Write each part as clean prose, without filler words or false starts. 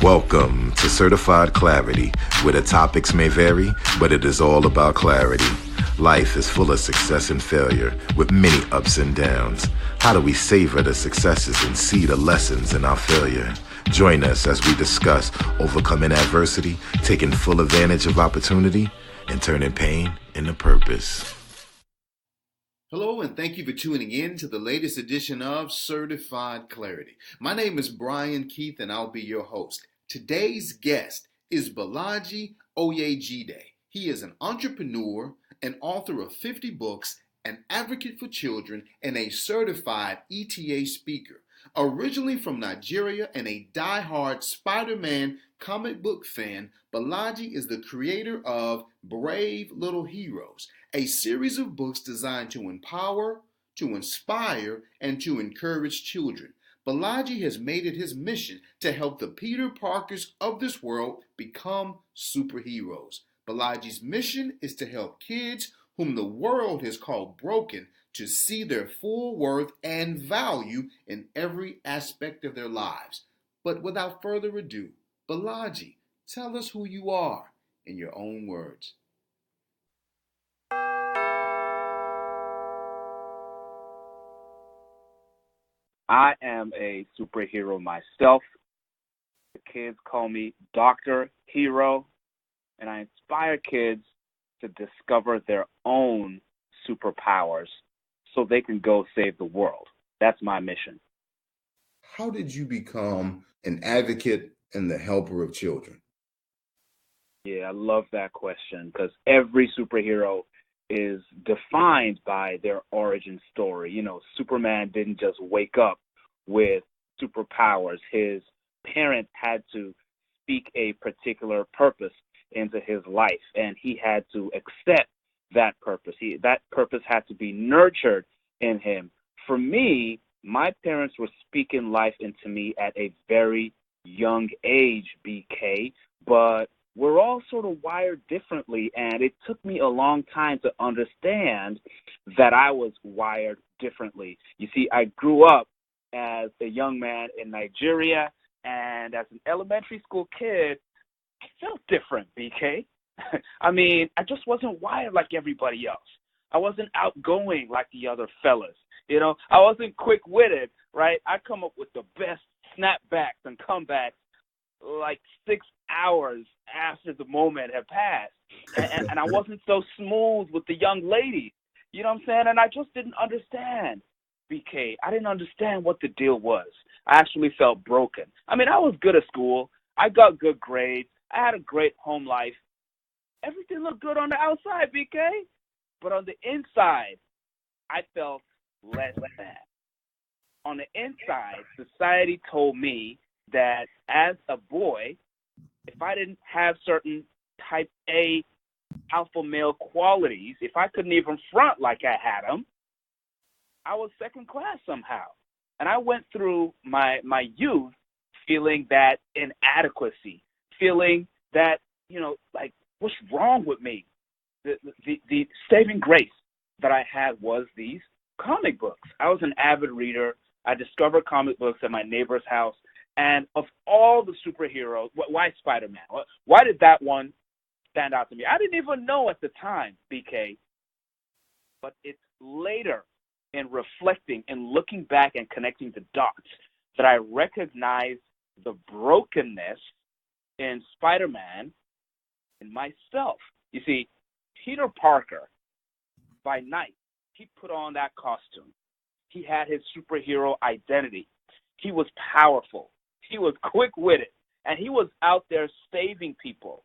Welcome to Certified Clarity, where the topics may vary, but it is all about clarity. Life is full of success and failure, with many ups and downs. How do we savor the successes and see the lessons in our failure? Join us as we discuss overcoming adversity, taking full advantage of opportunity, and turning pain into purpose. Hello, and thank you for tuning in to the latest edition of Certified Clarity. My name is Brian Keith, and I'll be your host. Today's guest is Bolaji Oyejide. He is an entrepreneur, an author of 50 books, an advocate for children, and a certified ETA speaker. Originally from Nigeria and a diehard Spiderman comic book fan, Bolaji is the creator of Brave Little Heroes, a series of books designed to empower, to inspire, and to encourage children. Bolaji has made it his mission to help the Peter Parkers of this world become superheroes. Bolaji's mission is to help kids whom the world has called broken to see their full worth and value in every aspect of their lives. But without further ado, Bolaji, tell us who you are in your own words. I am a superhero myself. The kids call me Dr. Hero, and I inspire kids to discover their own superpowers so they can go save the world. That's my mission. How did you become an advocate and the helper of children? Yeah, I love that question because every superhero is defined by their origin story. You know, Superman didn't just wake up with superpowers. His parents had to speak a particular purpose into his life, and he had to accept that purpose. That purpose had to be nurtured in him. For me, my parents were speaking life into me at a very young age, BK, but we're all sort of wired differently, and it took me a long time to understand that I was wired differently. You see, I grew up as a young man in Nigeria, and as an elementary school kid, I felt different, BK. I mean, I just wasn't wired like everybody else. I wasn't outgoing like the other fellas. You know, I wasn't quick-witted, right? I come up with the best snapbacks and comebacks like 6 hours after the moment had passed. And I wasn't so smooth with the young ladies. You know what I'm saying? And I just didn't understand, BK. I didn't understand what the deal was. I actually felt broken. I mean, I was good at school. I got good grades. I had a great home life. Everything looked good on the outside, BK. But on the inside, I felt less than. On the inside, society told me that as a boy, if I didn't have certain type A alpha male qualities, if I couldn't even front like I had them, I was second class somehow. And I went through my youth feeling that inadequacy, feeling that, you know, like, what's wrong with me? The saving grace that I had was these comic books. I was an avid reader. I discovered comic books at my neighbor's house. And of all the superheroes, why Spider-Man? Why did that one stand out to me? I didn't even know at the time, BK. But it's later in reflecting and looking back and connecting the dots that I recognized the brokenness in Spider-Man and myself. You see, Peter Parker, by night, he put on that costume. He had his superhero identity. He was powerful. He was quick-witted. And he was out there saving people.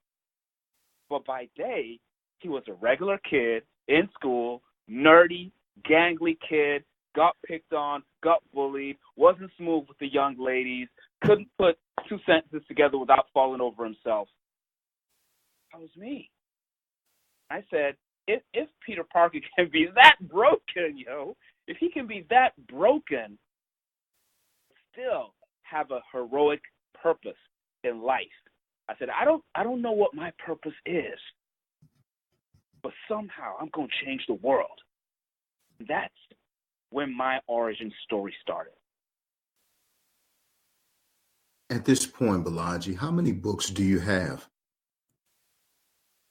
But by day, he was a regular kid in school, nerdy, gangly kid, got picked on, got bullied, wasn't smooth with the young ladies, couldn't put two sentences together without falling over himself. That was me. I said, if Peter Parker can be that broken, if he can be that broken, still have a heroic purpose in life. I said, I don't know what my purpose is, but somehow I'm going to change the world. That's when my origin story started. At this point, Bolaji, how many books do you have?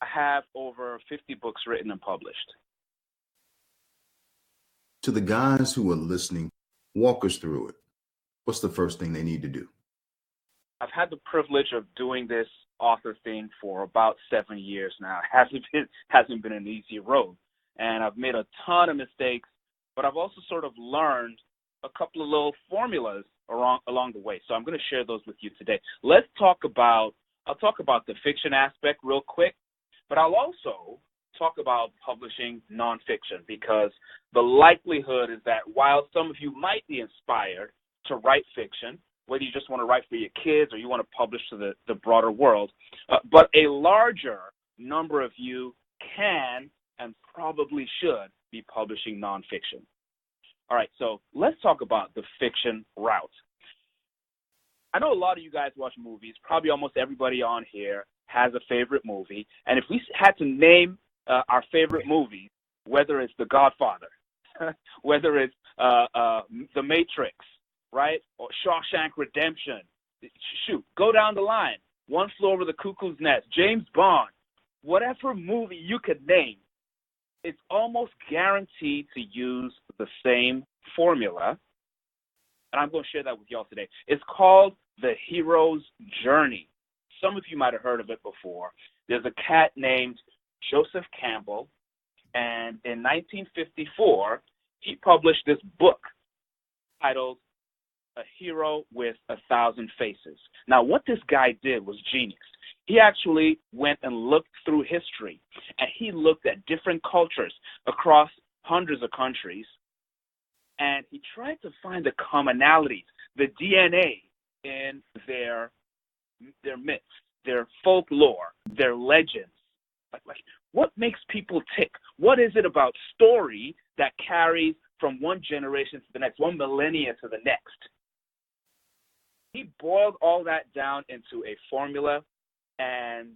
I have over 50 books written and published. To the guys who are listening, walk us through it. What's the first thing they need to do? I've had the privilege of doing this author thing for about 7 years now. It hasn't been an easy road, and I've made a ton of mistakes, but I've also sort of learned a couple of little formulas along the way. So I'm going to share those with you today. I'll talk about the fiction aspect real quick, but I'll also talk about publishing nonfiction, because the likelihood is that while some of you might be inspired to write fiction, whether you just want to write for your kids or you want to publish to the broader world, but a larger number of you can and probably should be publishing nonfiction. All right, so let's talk about the fiction route. I know a lot of you guys watch movies. Probably almost everybody on here has a favorite movie. And if we had to name our favorite movies, whether it's The Godfather, whether it's The Matrix, right, or Shawshank Redemption, shoot, go down the line. One Flew Over the Cuckoo's Nest, James Bond, whatever movie you could name, it's almost guaranteed to use the same formula. And I'm going to share that with y'all today. It's called the hero's journey. Some of you might have heard of it before. There's a cat named Joseph Campbell, and in 1954, he published this book titled A Hero with a Thousand Faces. Now, what this guy did was genius. He actually went and looked through history, and he looked at different cultures across hundreds of countries, and he tried to find the commonalities, the DNA in their myths, their folklore, their legends. Like what makes people tick? What is it about story that carries from one generation to the next, one millennia to the next? He boiled all that down into a formula, and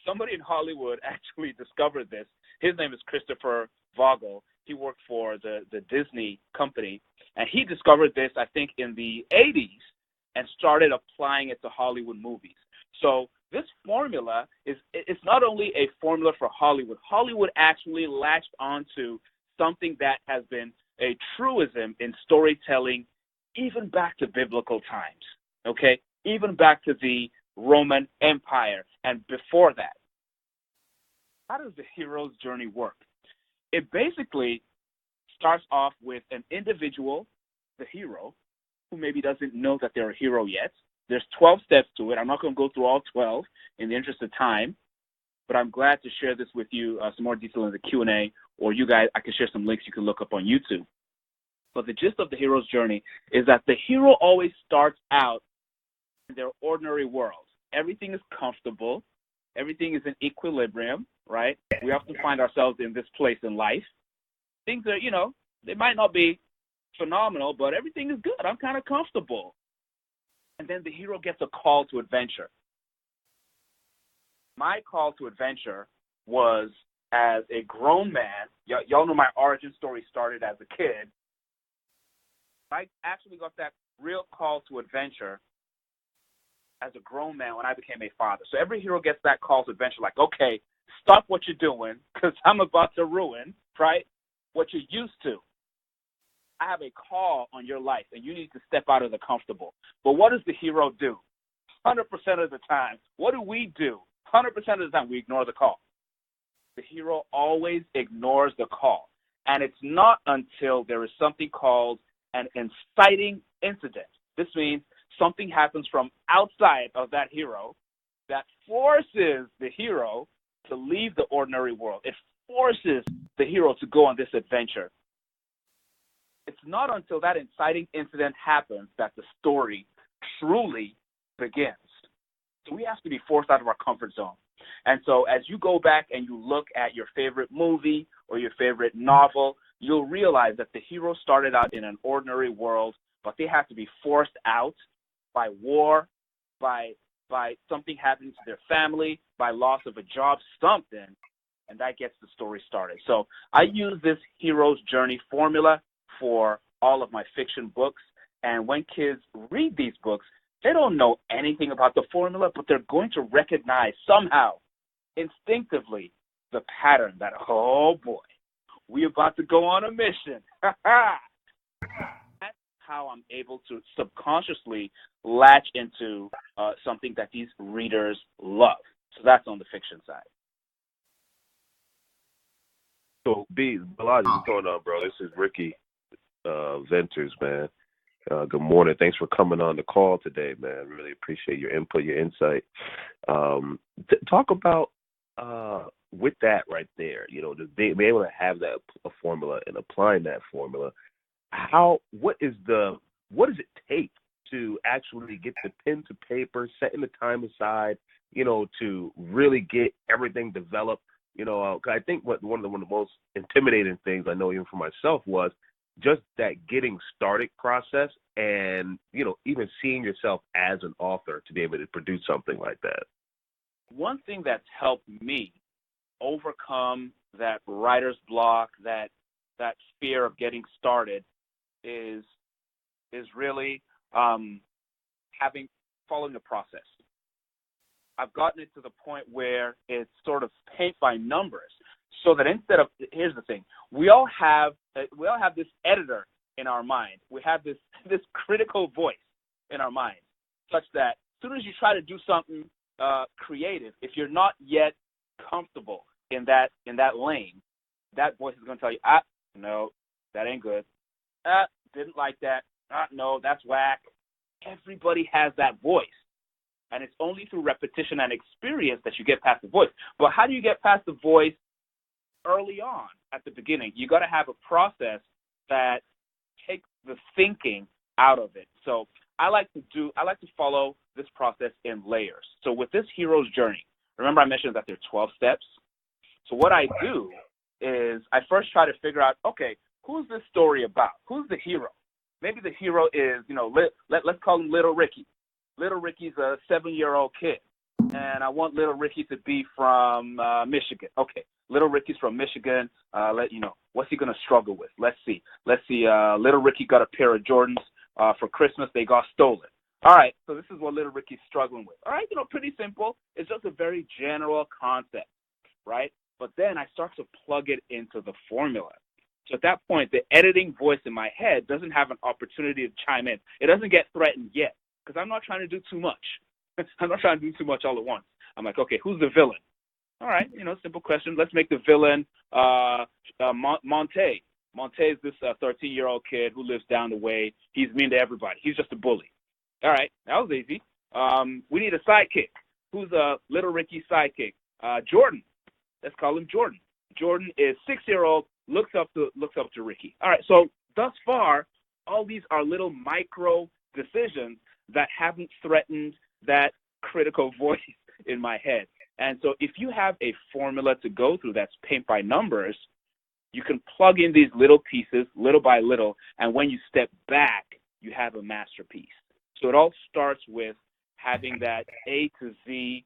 somebody in Hollywood actually discovered this. His name is Christopher Vogel. He worked for the Disney company, and he discovered this, I think, in the 80s and started applying it to Hollywood movies. So this formula it's not only a formula for Hollywood. Hollywood actually latched onto something that has been a truism in storytelling even back to biblical times, okay? Even back to the Roman Empire and before that. How does the hero's journey work? It basically starts off with an individual, the hero, who maybe doesn't know that they're a hero yet. There's 12 steps to it. I'm not going to go through all 12 in the interest of time, but I'm glad to share this with you, some more detail in the Q&A, or you guys, I can share some links you can look up on YouTube. But the gist of the hero's journey is that the hero always starts out in their ordinary world. Everything is comfortable. Everything is in equilibrium, right? We often find ourselves in this place in life. Things are, they might not be phenomenal, but everything is good. I'm kind of comfortable. And then the hero gets a call to adventure. My call to adventure was as a grown man. Y'all know my origin story started as a kid. I actually got that real call to adventure as a grown man when I became a father. So every hero gets that call to adventure, like, okay, stop what you're doing because I'm about to ruin, right, what you're used to. I have a call on your life, and you need to step out of the comfortable. But what does the hero do? 100% of the time, what do we do? 100% of the time, we ignore the call. The hero always ignores the call. And it's not until there is something called an inciting incident. This means something happens from outside of that hero that forces the hero to leave the ordinary world. It forces the hero to go on this adventure. It's not until that inciting incident happens that the story truly begins. So we have to be forced out of our comfort zone. And so as you go back and you look at your favorite movie or your favorite novel, you'll realize that the hero started out in an ordinary world, but they have to be forced out by war, by something happening to their family, by loss of a job, something, and that gets the story started. So I use this hero's journey formula for all of my fiction books, and when kids read these books, They don't know anything about the formula, but they're going to recognize somehow, instinctively, the pattern that, oh boy, we're about to go on a mission. That's how I'm able to subconsciously latch into something that these readers love. So that's on the fiction side. So, Bolaji, what's going on, bro? This is Ricky Venters, man. Good morning. Thanks for coming on the call today, man. Really appreciate your input, your insight. Talk about with that right there, to be able to have that a formula and applying that formula. What does it take to actually get the pen to paper, setting the time aside, to really get everything developed? 'Cause I think one of the most intimidating things I know even for myself was just that getting started process, and even seeing yourself as an author to be able to produce something like that. One thing that's helped me overcome that writer's block, that fear of getting started, is really following the process. I've gotten it to the point where it's sort of paint by numbers, so that instead of, here's the thing, we all have this editor in our mind. We have this critical voice in our mind, such that as soon as you try to do something creative, if you're not yet comfortable in that lane, that voice is going to tell you, no, that ain't good. Didn't like that. No, that's whack. Everybody has that voice. And it's only through repetition and experience that you get past the voice. But how do you get past the voice early on at the beginning? You got to have a process that takes the thinking out of it. So I like to follow this process in layers. So with this hero's journey, remember I mentioned that there are 12 steps. So what I do is I first try to figure out, okay, who's this story about? Who's the hero? Maybe the hero is, let's call him Little Ricky. Little Ricky's a 7-year-old kid, and I want Little Ricky to be from Michigan. Okay, Little Ricky's from Michigan. What's he gonna struggle with? Let's see. Little Ricky got a pair of Jordans for Christmas. They got stolen. All right, so this is what Little Ricky's struggling with. All right, pretty simple. It's just a very general concept, right? But then I start to plug it into the formula. So at that point, the editing voice in my head doesn't have an opportunity to chime in. It doesn't get threatened yet, because I'm not trying to do too much. I'm not trying to do too much all at once. I'm like, okay, who's the villain? All right, simple question. Let's make the villain Monte. Monte is this 13-year-old kid who lives down the way. He's mean to everybody. He's just a bully. All right, that was easy. We need a sidekick. Who's Little Ricky's sidekick? Jordan. Let's call him Jordan. Jordan is 6-year-old, looks up to Ricky. All right, so thus far, all these are little micro decisions that haven't threatened that critical voice in my head. And so if you have a formula to go through that's paint by numbers, you can plug in these little pieces little by little, and when you step back, you have a masterpiece. So it all starts with having that A to Z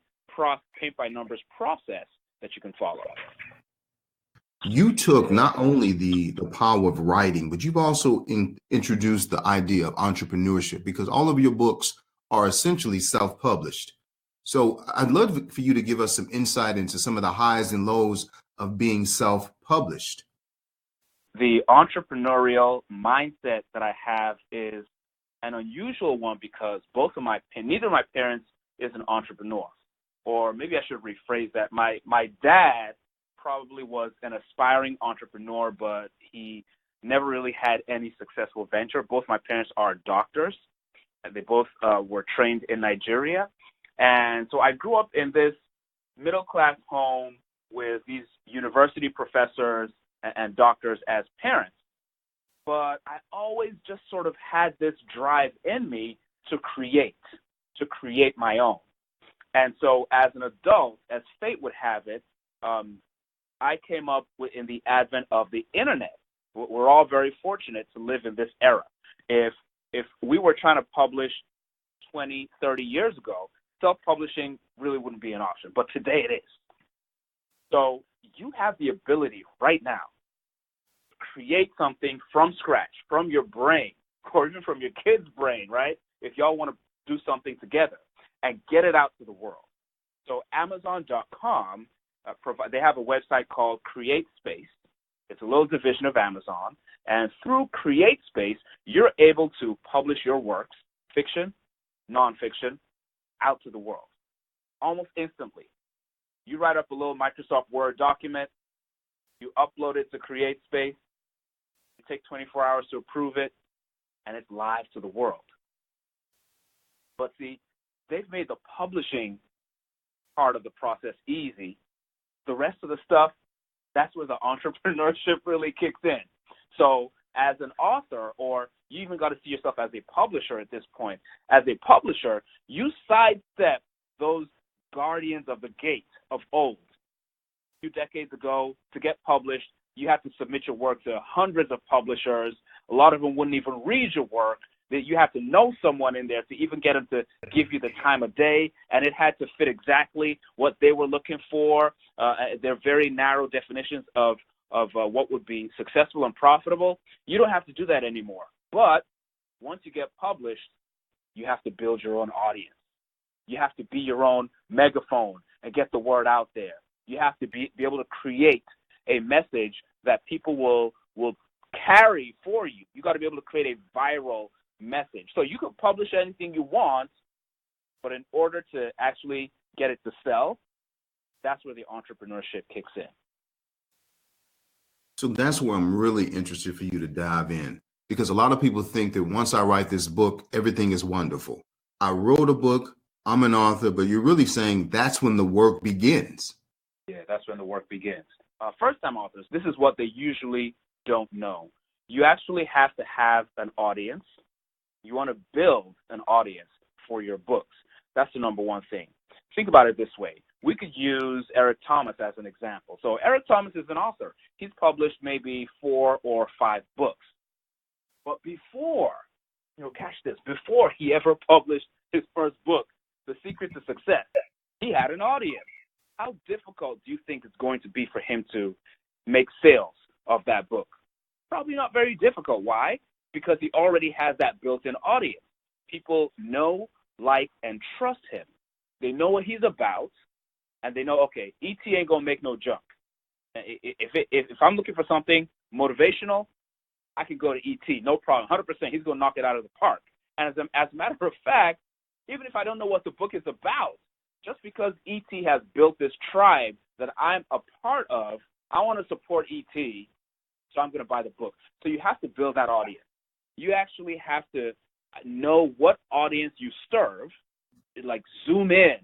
paint by numbers process that you can follow. You took not only the power of writing, but you've also introduced the idea of entrepreneurship, because all of your books are essentially self-published. So I'd love for you to give us some insight into some of the highs and lows of being self-published. The entrepreneurial mindset that I have is an unusual one, because neither of my parents is an entrepreneur. Or maybe I should rephrase that. My dad probably was an aspiring entrepreneur, but he never really had any successful venture. Both my parents are doctors, and they both were trained in Nigeria. And so I grew up in this middle-class home with these university professors and doctors as parents. But I always just sort of had this drive in me to create my own. And so as an adult, as fate would have it, I came up in the advent of the internet. We're all very fortunate to live in this era. If we were trying to publish 20, 30 years ago, self-publishing really wouldn't be an option. But today it is. So you have the ability right now to create something from scratch, from your brain, or even from your kid's brain, right? If y'all want to do something together and get it out to the world. So Amazon.com, they have a website called CreateSpace. It's a little division of Amazon. And through CreateSpace, you're able to publish your works, fiction, nonfiction, out to the world almost instantly. You write up a little Microsoft Word document, you upload it to CreateSpace, you take 24 hours to approve it, and it's live to the world. But see, they've made the publishing part of the process easy. The rest of the stuff, that's where the entrepreneurship really kicks in. So as an author, or you even got to see yourself as a publisher at this point, as a publisher, you sidestep those guardians of the gate of old. A few decades ago, to get published, you had to submit your work to hundreds of publishers. A lot of them wouldn't even read your work. That you have to know someone in there to even get them to give you the time of day, and it had to fit exactly what they were looking for. They're very narrow definitions of what would be successful and profitable. You don't have to do that anymore. But once you get published, you have to build your own audience. You have to be your own megaphone and get the word out there. You have to be able to create a message that people will carry for you. You got to be able to create a viral message. So you can publish anything you want, but in order to actually get it to sell, that's where the entrepreneurship kicks in. So that's where I'm really interested for you to dive in, because a lot of people think that once I write this book, everything is wonderful. I wrote a book, I'm an author, but you're really saying that's when the work begins. Yeah, that's when the work begins. First-time authors, this is what they usually don't know. You actually have to have an audience. You want to build an audience for your books. That's the number one thing. Think about it this way. We could use Eric Thomas as an example. So Eric Thomas is an author. He's published maybe 4 or 5 books. But before, catch this, before he ever published his first book, The Secret to Success, he had an audience. How difficult do you think it's going to be for him to make sales of that book? Probably not very difficult. Why? Because he already has that built-in audience. People know, like, and trust him. They know what he's about, and they know, okay, E.T. ain't going to make no junk. If I'm looking for something motivational, I can go to E.T., no problem, 100%. He's going to knock it out of the park. And as a matter of fact, even if I don't know what the book is about, just because E.T. has built this tribe that I'm a part of, I want to support E.T., so I'm going to buy the book. So you have to build that audience. You actually have to know what audience you serve, like zoom in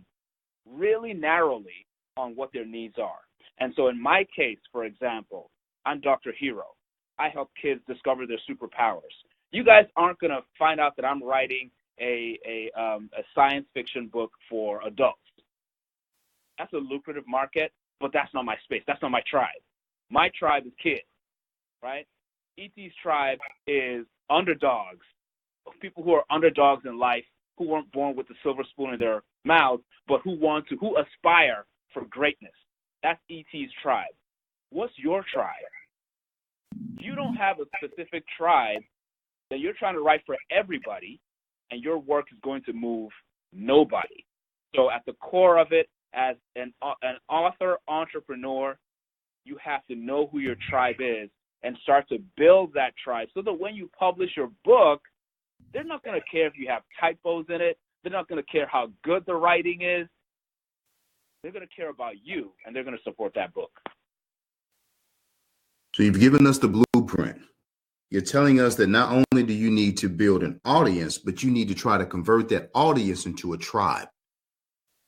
really narrowly on what their needs are. And so in my case, for example, I'm Dr. Hero. I help kids discover their superpowers. You guys aren't going to find out that I'm writing a science fiction book for adults. That's a lucrative market, but that's not my space. That's not my tribe. My tribe is kids, right? E.T.'s tribe is underdogs, people who are underdogs in life, who weren't born with the silver spoon in their mouth, but who aspire for greatness. That's E.T.'s tribe. What's your tribe? You don't have a specific tribe that you're trying to write for everybody, and your work is going to move nobody. So at the core of it, as an author, entrepreneur, you have to know who your tribe is and start to build that tribe so that when you publish your book, they're not going to care if you have typos in it. They're not going to care how good the writing is. They're going to care about you, and they're going to support that book. So you've given us the blueprint. You're telling us that not only do you need to build an audience, but you need to try to convert that audience into a tribe.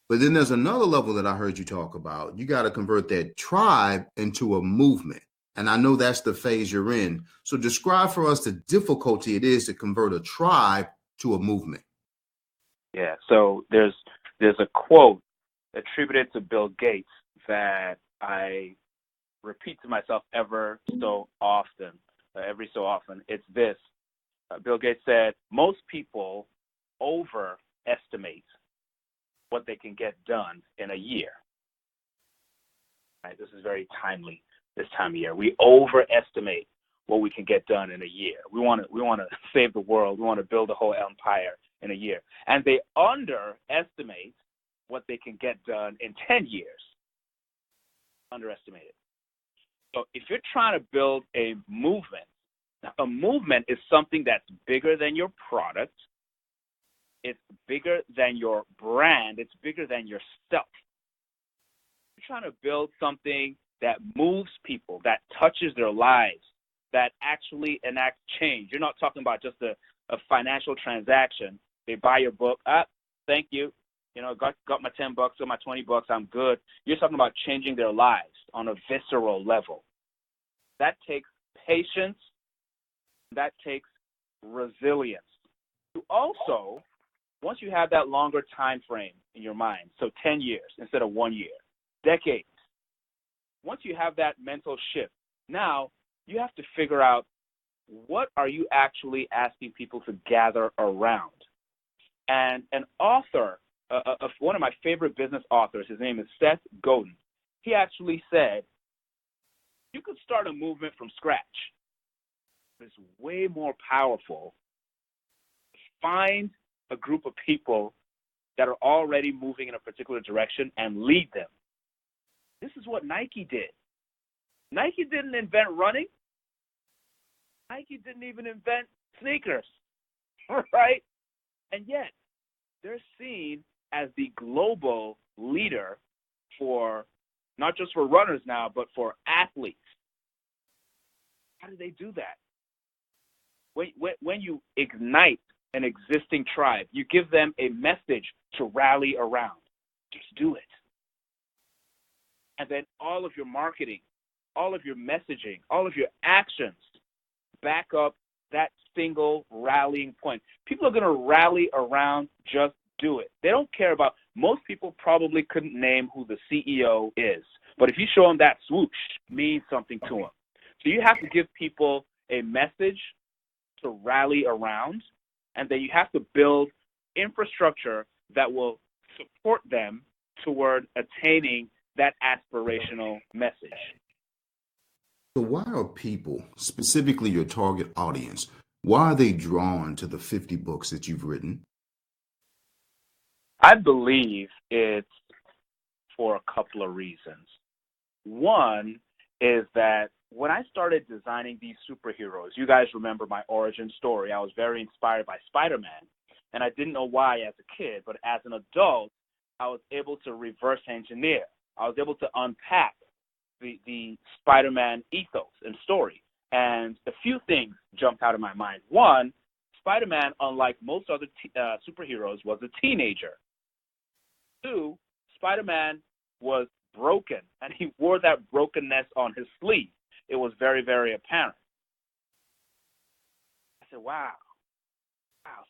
But then there's another level that I heard you talk about. You got to convert that tribe into a movement. And I know that's the phase you're in. So describe for us the difficulty it is to convert a tribe to a movement. Yeah, so there's a quote attributed to Bill Gates that I repeat to myself every so often. It's this. Bill Gates said, most people overestimate what they can get done in a year. Right? This is very timely this time of year. We overestimate what we can get done in a year. We want to save the world. We want to build a whole empire in a year. And they underestimate what they can get done in 10 years. Underestimate it. So if you're trying to build a movement is something that's bigger than your product. It's bigger than your brand. It's bigger than yourself. You're trying to build something that moves people, that touches their lives, that actually enacts change. You're not talking about just a financial transaction. They buy your book. Thank you. Got my $10 or my $20. I'm good. You're talking about changing their lives on a visceral level. That takes patience. That takes resilience. You also, once you have that longer time frame in your mind, so 10 years instead of 1 year, decades, once you have that mental shift, now you have to figure out what are you actually asking people to gather around. And an author, one of my favorite business authors, his name is Seth Godin, he actually said, you could start a movement from scratch. It's way more powerful. Find a group of people that are already moving in a particular direction and lead them. This is what Nike did. Nike didn't invent running. Nike didn't even invent sneakers, right? And yet, they're seen as the global leader for, not just for runners now, but for athletes. How do they do that? When you ignite an existing tribe, you give them a message to rally around. Just do it. And then all of your marketing, all of your messaging, all of your actions back up that single rallying point. People are going to rally around, just do it. They don't care about, most people probably couldn't name who the CEO is. But if you show them that swoosh, it means something to them. So you have to give people a message to rally around, and then you have to build infrastructure that will support them toward attaining that aspirational message. So why are people, specifically your target audience, why are they drawn to the 50 books that you've written? I believe it's for a couple of reasons. One is that when I started designing these superheroes, you guys remember my origin story. I was very inspired by Spiderman, and I didn't know why as a kid, but as an adult, I was able to reverse engineer. I was able to unpack the Spider-Man ethos and story. And a few things jumped out of my mind. One, Spider-Man, unlike most other superheroes, was a teenager. Two, Spider-Man was broken, and he wore that brokenness on his sleeve. It was very, very apparent. I said, wow.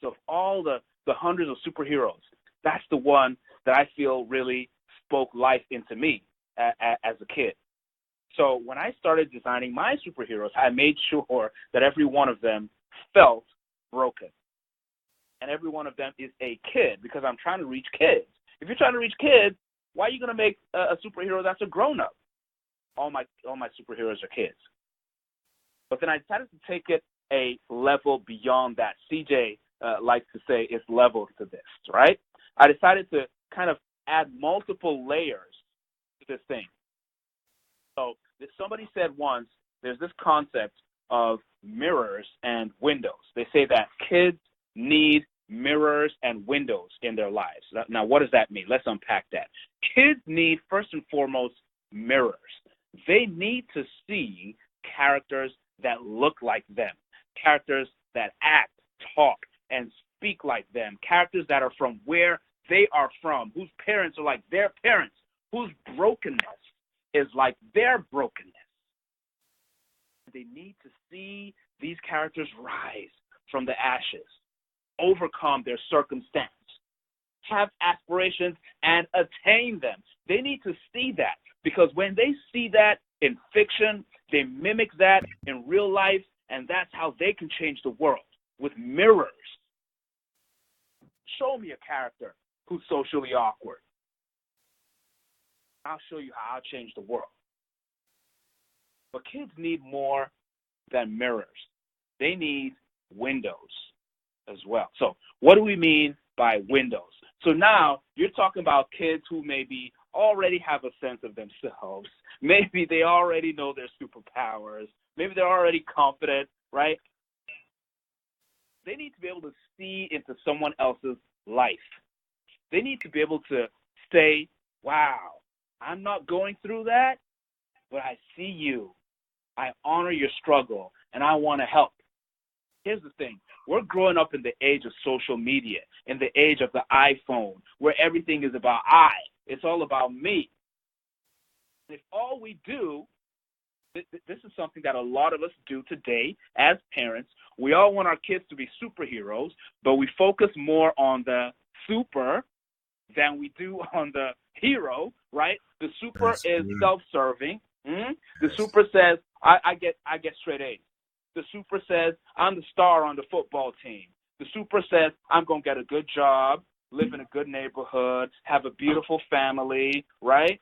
So of all the hundreds of superheroes, that's the one that I feel really spoke life into me as a kid. So when I started designing my superheroes, I made sure that every one of them felt broken. And every one of them is a kid, because I'm trying to reach kids. If you're trying to reach kids, why are you going to make a superhero that's a grown-up? All my superheroes are kids. But then I decided to take it a level beyond that. CJ likes to say it's levels to this, right? I decided to kind of add multiple layers to this thing. So somebody said once, there's this concept of mirrors and windows. They say that kids need mirrors and windows in their lives. Now, what does that mean? Let's unpack that. Kids need, first and foremost, mirrors. They need to see characters that look like them, characters that act, talk, and speak like them, characters that are from where they are from, whose parents are like their parents, whose brokenness is like their brokenness. They need to see these characters rise from the ashes, overcome their circumstance, have aspirations, and attain them. They need to see that, because when they see that in fiction, they mimic that in real life, and that's how they can change the world, with mirrors. Show me a character who's socially awkward. I'll show you how I'll change the world. But kids need more than mirrors. They need windows. as well. So what do we mean by windows? So now you're talking about kids who maybe already have a sense of themselves. Maybe they already know their superpowers. Maybe they're already confident, right? They need to be able to see into someone else's life. They need to be able to say, wow, I'm not going through that, but I see you. I honor your struggle, and I want to help. Here's the thing. We're growing up in the age of social media, in the age of the iPhone, where everything is about I. It's all about me. If all we do, this is something that a lot of us do today as parents. We all want our kids to be superheroes, but we focus more on the super than we do on the hero, right? The super is self-serving. The super says, I get straight A's. The super says, I'm the star on the football team. The super says, I'm going to get a good job, live in a good neighborhood, have a beautiful family, right?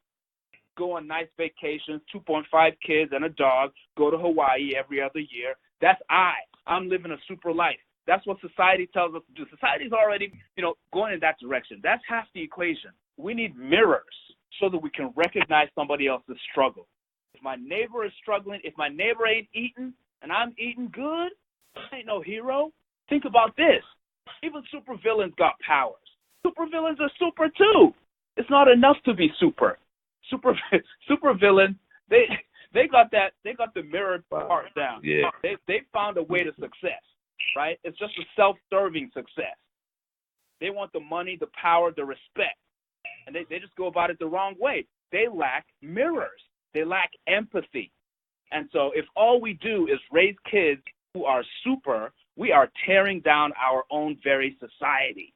Go on nice vacations, 2.5 kids and a dog, go to Hawaii every other year. That's I'm living a super life. That's what society tells us to do. Society's already, going in that direction. That's half the equation. We need mirrors so that we can recognize somebody else's struggle. If my neighbor is struggling, if my neighbor ain't eating and I'm eating good, I ain't no hero. Think about this. Even supervillains got powers. Supervillains are super too. It's not enough to be super. Supervillains, they got the mirrored part down. Yeah. They found a way to success, right? It's just a self-serving success. They want the money, the power, the respect, and they just go about it the wrong way. They lack mirrors. They lack empathy. And so if all we do is raise kids who are super, we are tearing down our own very society.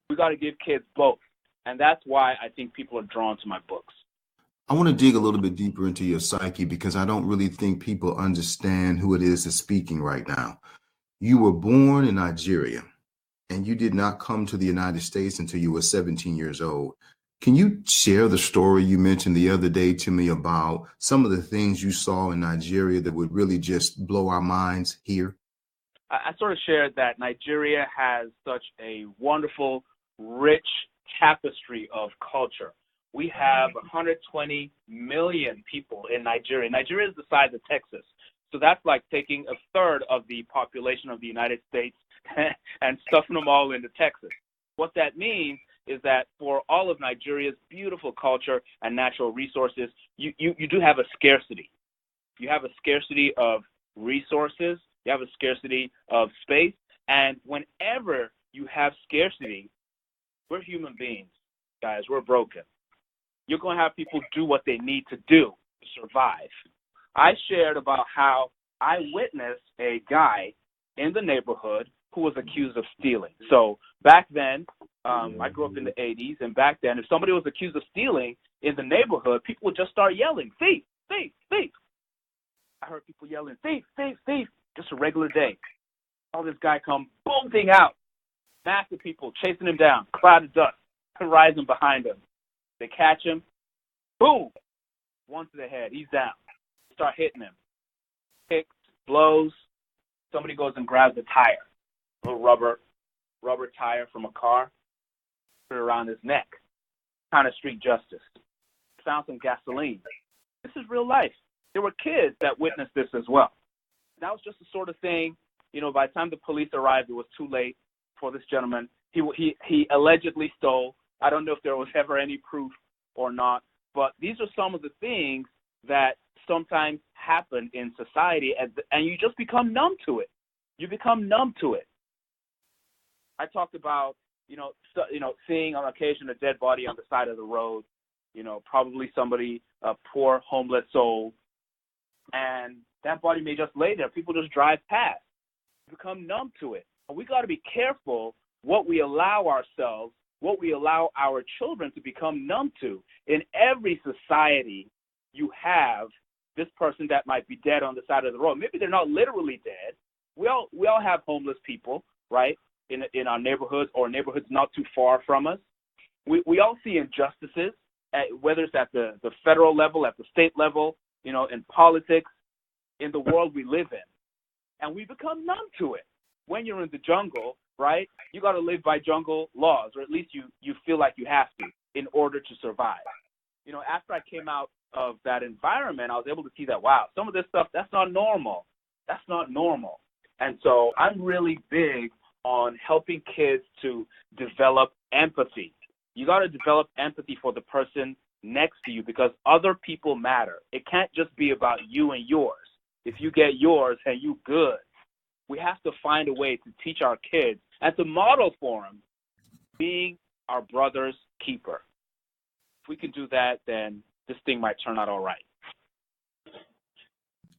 We got to give kids both. And that's why I think people are drawn to my books. I want to dig a little bit deeper into your psyche because I don't really think people understand who it is that's speaking right now. You were born in Nigeria and you did not come to the United States until you were 17 years old. Can you share the story you mentioned the other day to me about some of the things you saw in Nigeria that would really just blow our minds here? I sort of shared that Nigeria has such a wonderful, rich tapestry of culture. We have 120 million people in Nigeria. Nigeria is the size of Texas. So that's like taking a third of the population of the United States and stuffing them all into Texas. What that means is that for all of Nigeria's beautiful culture and natural resources, you do have a scarcity. You have a scarcity of resources. You have a scarcity of space. And whenever you have scarcity, we're human beings, guys. We're broken. You're going to have people do what they need to do to survive. I shared about how I witnessed a guy in the neighborhood who was accused of stealing. So back then, I grew up in the 80s, and back then, if somebody was accused of stealing in the neighborhood, people would just start yelling, thief, thief, thief. I heard people yelling, thief, thief, thief, just a regular day. All this guy come bolting out, massive people chasing him down, cloud of dust rising behind him. They catch him, boom, one to the head, he's down. Start hitting him. Kicks, blows. Somebody goes and grabs a tire, a little rubber tire from a car, put it around his neck. Kind of street justice. Found some gasoline. This is real life. There were kids that witnessed this as well. That was just the sort of thing, by the time the police arrived, it was too late for this gentleman. He allegedly stole. I don't know if there was ever any proof or not, but these are some of the things that sometimes happen in society, and you just become numb to it. You become numb to it. I talked about, seeing on occasion a dead body on the side of the road, probably somebody, a poor homeless soul, and that body may just lay there. People just drive past. You become numb to it. And we got to be careful what we allow ourselves, what we allow our children to become numb to. In every society, you have this person that might be dead on the side of the road. Maybe they're not literally dead. We all have homeless people, right, in our neighborhoods or neighborhoods not too far from us. We all see injustices, whether it's at the federal level, at the state level, in politics, in the world we live in. And we become numb to it. When you're in the jungle, right? You got to live by jungle laws, or at least you feel like you have to in order to survive. You know, after I came out of that environment, I was able to see that, wow, some of this stuff, that's not normal. That's not normal. And so I'm really big on helping kids to develop empathy. You got to develop empathy for the person next to you because other people matter. It can't just be about you and yours. If you get yours and you good, we have to find a way to teach our kids and to model for them being our brother's keeper. If we can do that, then this thing might turn out all right.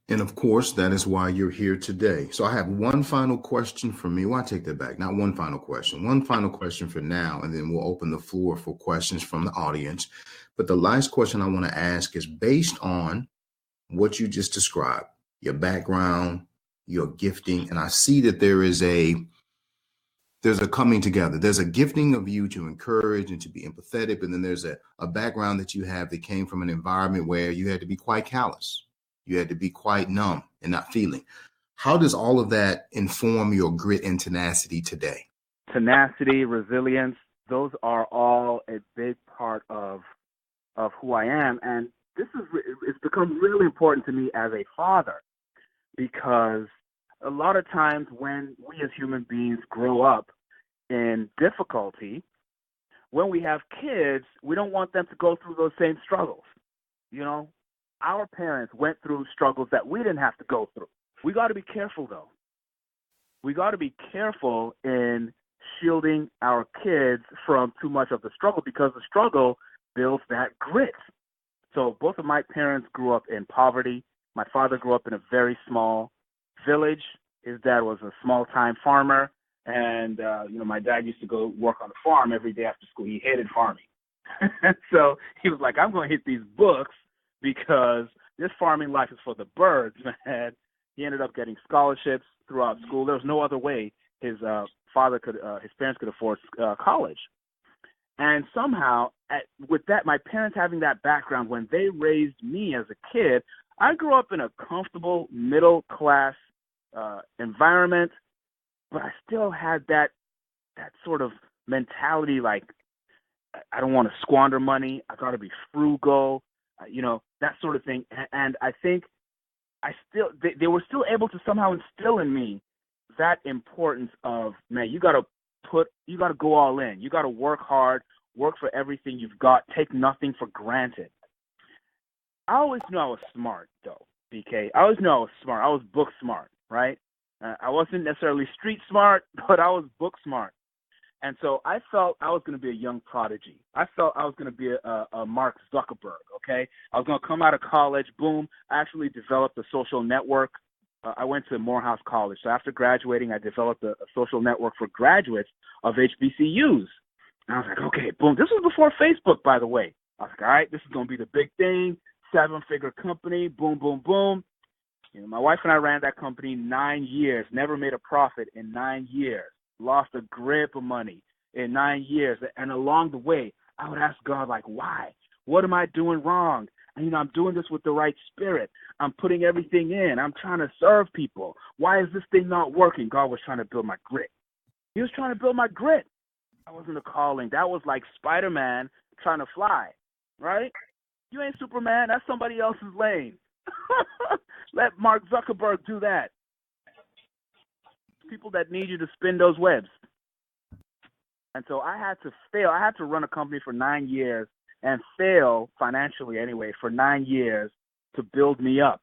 And of course, that is why you're here today. So I have one final question for me. Well, I take that back. Not one final question. One final question for now, and then we'll open the floor for questions from the audience. But the last question I want to ask is based on what you just described, your background, your gifting, and I see that there's a coming together. There's a gifting of you to encourage and to be empathetic, and then there's a background that you have that came from an environment where you had to be quite callous. You had to be quite numb and not feeling. How does all of that inform your grit and tenacity today? Tenacity, resilience, those are all a big part of who I am. And it's become really important to me as a father because a lot of times when we as human beings grow up in difficulty, when we have kids, we don't want them to go through those same struggles. You know, our parents went through struggles that we didn't have to go through. We got to be careful, though. We got to be careful in shielding our kids from too much of the struggle because the struggle builds that grit. So both of my parents grew up in poverty. My father grew up in a very small village. His dad was a small-time farmer, and my dad used to go work on the farm every day after school. He hated farming. So he was like, I'm going to hit these books because this farming life is for the birds, man. He ended up getting scholarships throughout school. There was no other way his parents could afford college. And somehow, with that, my parents having that background, when they raised me as a kid, I grew up in a comfortable middle-class environment, but I still had that sort of mentality like, I don't want to squander money. I got to be frugal, that sort of thing. And I think they were still able to somehow instill in me that importance of, man, you got to go all in. You got to work hard, work for everything you've got, take nothing for granted. I always knew I was smart, though, BK. I always knew I was smart. I was book smart, right? I wasn't necessarily street smart, but I was book smart. And so I felt I was going to be a young prodigy. I felt I was going to be a Mark Zuckerberg, okay? I was going to come out of college, boom, I actually developed a social network. I went to Morehouse College. So after graduating, I developed a social network for graduates of HBCUs. And I was like, okay, boom. This was before Facebook, by the way. I was like, all right, this is going to be the big thing, 7-figure company, boom, boom, boom. My wife and I ran that company 9 years, never made a profit in 9 years. Lost a grip of money in 9 years. And along the way, I would ask God, like, why? What am I doing wrong? And, I'm doing this with the right spirit. I'm putting everything in. I'm trying to serve people. Why is this thing not working? God was trying to build my grit. He was trying to build my grit. That wasn't a calling. That was like Spiderman trying to fly, right? You ain't Superman. That's somebody else's lane. Let Mark Zuckerberg do that. People that need you to spin those webs. And so I had to fail. I had to run a company for 9 years and fail financially anyway for 9 years to build me up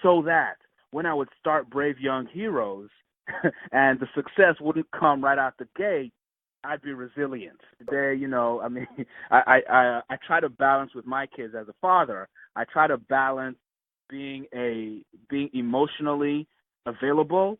so that when I would start Brave Young Heroes and the success wouldn't come right out the gate, I'd be resilient. Today, I try to balance with my kids as a father. I try to balance being emotionally available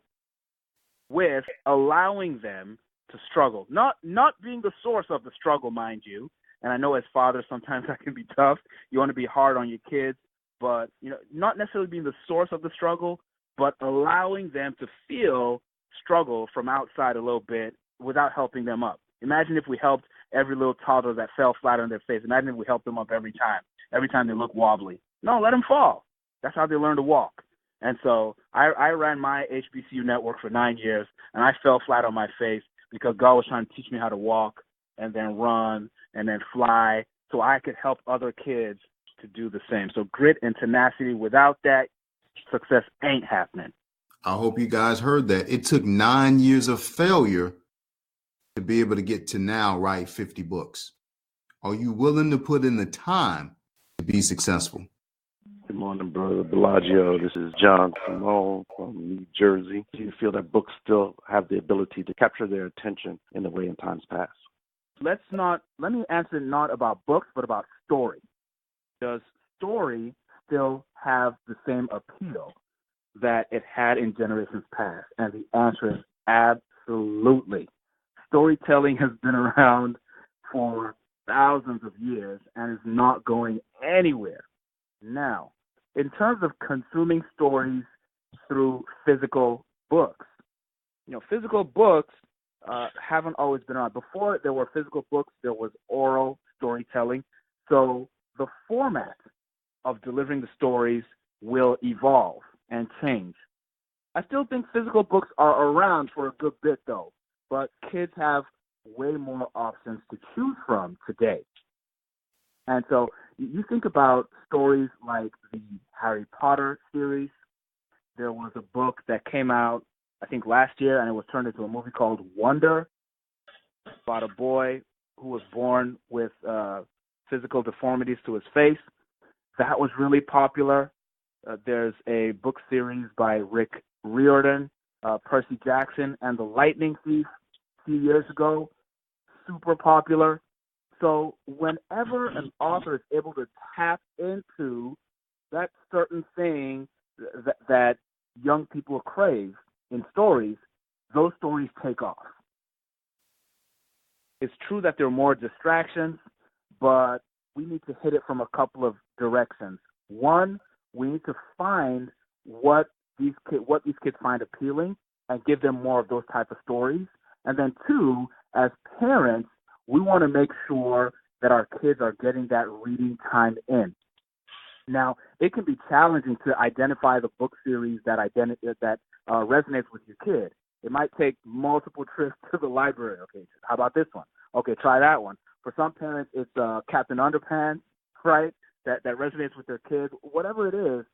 with allowing them to struggle, not being the source of the struggle, mind you. And I know as fathers, sometimes that can be tough. You want to be hard on your kids, but not necessarily being the source of the struggle, but allowing them to feel struggle from outside a little bit without helping them up. Imagine if we helped every little toddler that fell flat on their face. Imagine if we helped them up every time they look wobbly. No, let them fall. That's how they learn to walk. And so I ran my HBCU network for 9 years, and I fell flat on my face because God was trying to teach me how to walk and then run and then fly so I could help other kids to do the same. So grit and tenacity, without that, success ain't happening. I hope you guys heard that. It took 9 years of failure to be able to get to now write 50 books. Are you willing to put in the time to be successful? Good morning, brother Bolaji. This is John Simone from New Jersey. Do you feel that books still have the ability to capture their attention in the way in times past? Let me answer not about books, but about story. Does story still have the same appeal that it had in generations past? And the answer is absolutely. Storytelling has been around for thousands of years and is not going anywhere. Now, in terms of consuming stories through physical books, physical books haven't always been around. Before there were physical books, there was oral storytelling. So the format of delivering the stories will evolve and change. I still think physical books are around for a good bit, though, but kids have way more options to choose from today. And so you think about stories like the Harry Potter series. There was a book that came out, I think, last year, and it was turned into a movie called Wonder, about a boy who was born with physical deformities to his face. That was really popular. There's a book series by Rick Riordan, Percy Jackson and the Lightning Thief a few years ago, super popular. So whenever an author is able to tap into that certain thing that young people crave in stories, those stories take off. It's true that there are more distractions, but we need to hit it from a couple of directions. One, we need to find what these kids find appealing and give them more of those type of stories. And then two, as parents, we want to make sure that our kids are getting that reading time in. Now, it can be challenging to identify the book series that resonates with your kid. It might take multiple trips to the library. Okay, how about this one? Okay, try that one. For some parents, it's Captain Underpants, right? That resonates with their kids. Whatever it is,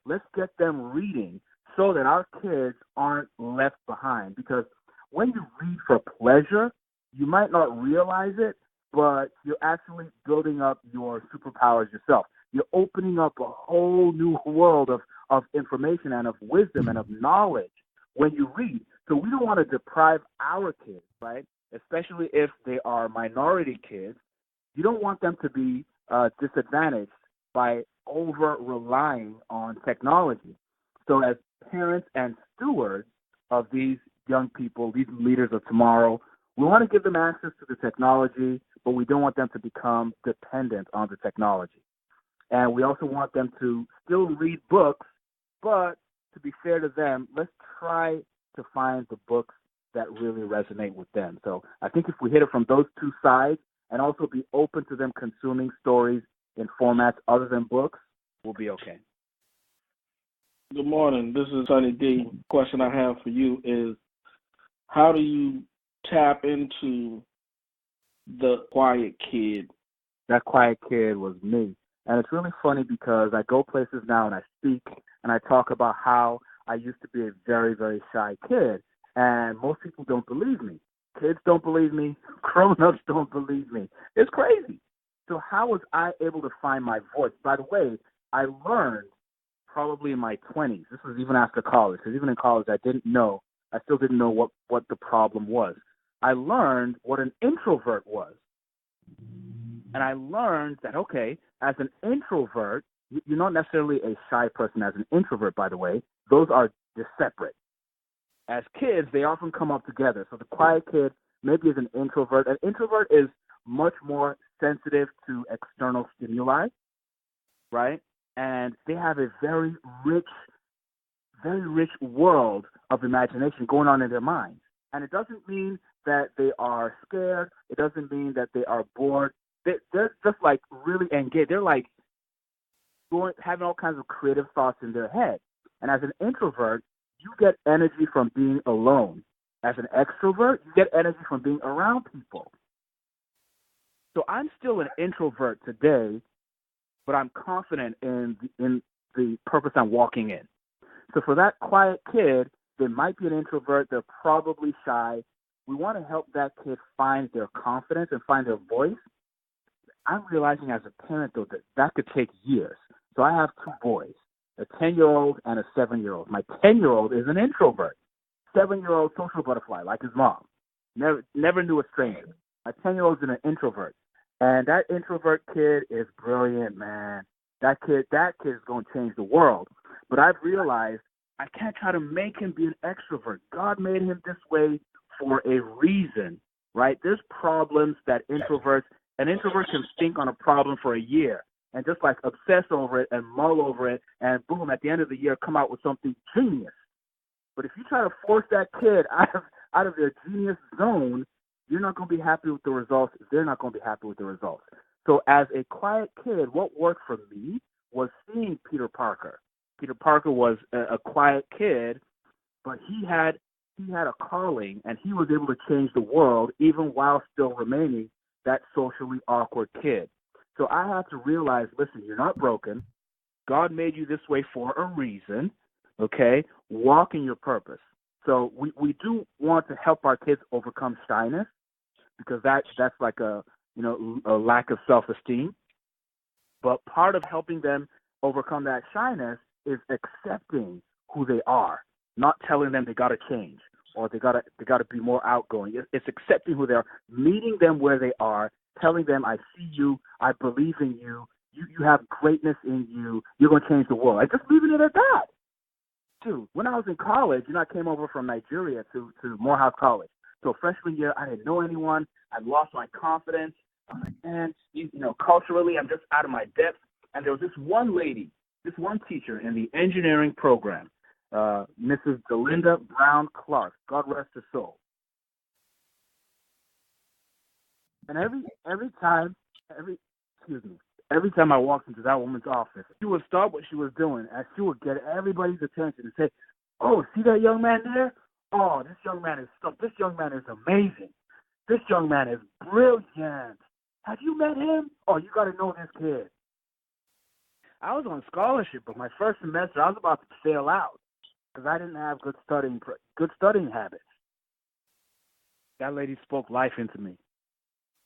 let's get them reading so that our kids aren't left behind. Because when you read for pleasure, you might not realize it, but you're actually building up your superpowers yourself. You're opening up a whole new world of information and of wisdom and of knowledge when you read. So we don't want to deprive our kids, right? Especially if they are minority kids. You don't want them to be disadvantaged by over-relying on technology. So as parents and stewards of these young people, these leaders of tomorrow, we want to give them access to the technology, but we don't want them to become dependent on the technology. And we also want them to still read books, but to be fair to them, let's try to find the books that really resonate with them. So I think if we hit it from those two sides and also be open to them consuming stories in formats other than books, we'll be okay. Good morning. This is Sonny D. Question I have for you is, how do you tap into the quiet kid? That quiet kid was me. And it's really funny because I go places now and I speak and I talk about how I used to be a very, very shy kid. And most people don't believe me. Kids don't believe me. Grown-ups don't believe me. It's crazy. So how was I able to find my voice? By the way, I learned probably in my 20s. This was even after college. Because even in college, I still didn't know what the problem was. I learned what an introvert was. And I learned that, okay, as an introvert, you're not necessarily a shy person as an introvert, by the way. Those are separate. As kids, they often come up together. So the quiet kid maybe is an introvert. An introvert is much more sensitive to external stimuli, right? And they have a very rich world of imagination going on in their minds. And it doesn't mean that they are scared. It doesn't mean that they are bored. They're just like really engaged. They're like having all kinds of creative thoughts in their head. And as an introvert, you get energy from being alone. As an extrovert, you get energy from being around people. So I'm still an introvert today, but I'm confident in the purpose I'm walking in. So for that quiet kid, they might be an introvert, they're probably shy. We want to help that kid find their confidence and find their voice. I'm realizing as a parent, though, that could take years. So I have two boys, a 10-year-old and a 7-year-old. My 10-year-old is an introvert. 7-year-old social butterfly like his mom. Never knew a stranger. My 10-year-old is an introvert. And that introvert kid is brilliant, man. That kid is going to change the world. But I've realized I can't try to make him be an extrovert. God made him this way for a reason, right? There's problems that an introvert can think on a problem for a year and just like obsess over it and mull over it and boom, at the end of the year, come out with something genius. But if you try to force that kid out of their genius zone, you're not going to be happy with the results. They're not going to be happy with the results. So as a quiet kid, what worked for me was seeing Peter Parker. Peter Parker was a quiet kid, but he had a calling, and he was able to change the world even while still remaining that socially awkward kid. So I had to realize, listen, you're not broken. God made you this way for a reason, okay? Walk in your purpose. So we do want to help our kids overcome shyness because that's like a lack of self-esteem. But part of helping them overcome that shyness is accepting who they are, not telling them they got to change or they got to be more outgoing. It's accepting who they are, meeting them where they are, telling them, I see you, I believe in you, you have greatness in you, you're going to change the world. Just leaving it at that. Dude, when I was in college, I came over from Nigeria to Morehouse College. So freshman year, I didn't know anyone. I lost my confidence. I was like, man, culturally, I'm just out of my depth. And there was this one lady, this one teacher in the engineering program, Mrs. Delinda Brown Clark, God rest her soul. And every time I walked into that woman's office, she would start what she was doing, and she would get everybody's attention and say, "Oh, see that young man there? Oh, this young man is amazing. This young man is brilliant. Have you met him? Oh, you got to know this kid." I was on scholarship, but my first semester I was about to fail out because I didn't have good studying habits. That lady spoke life into me.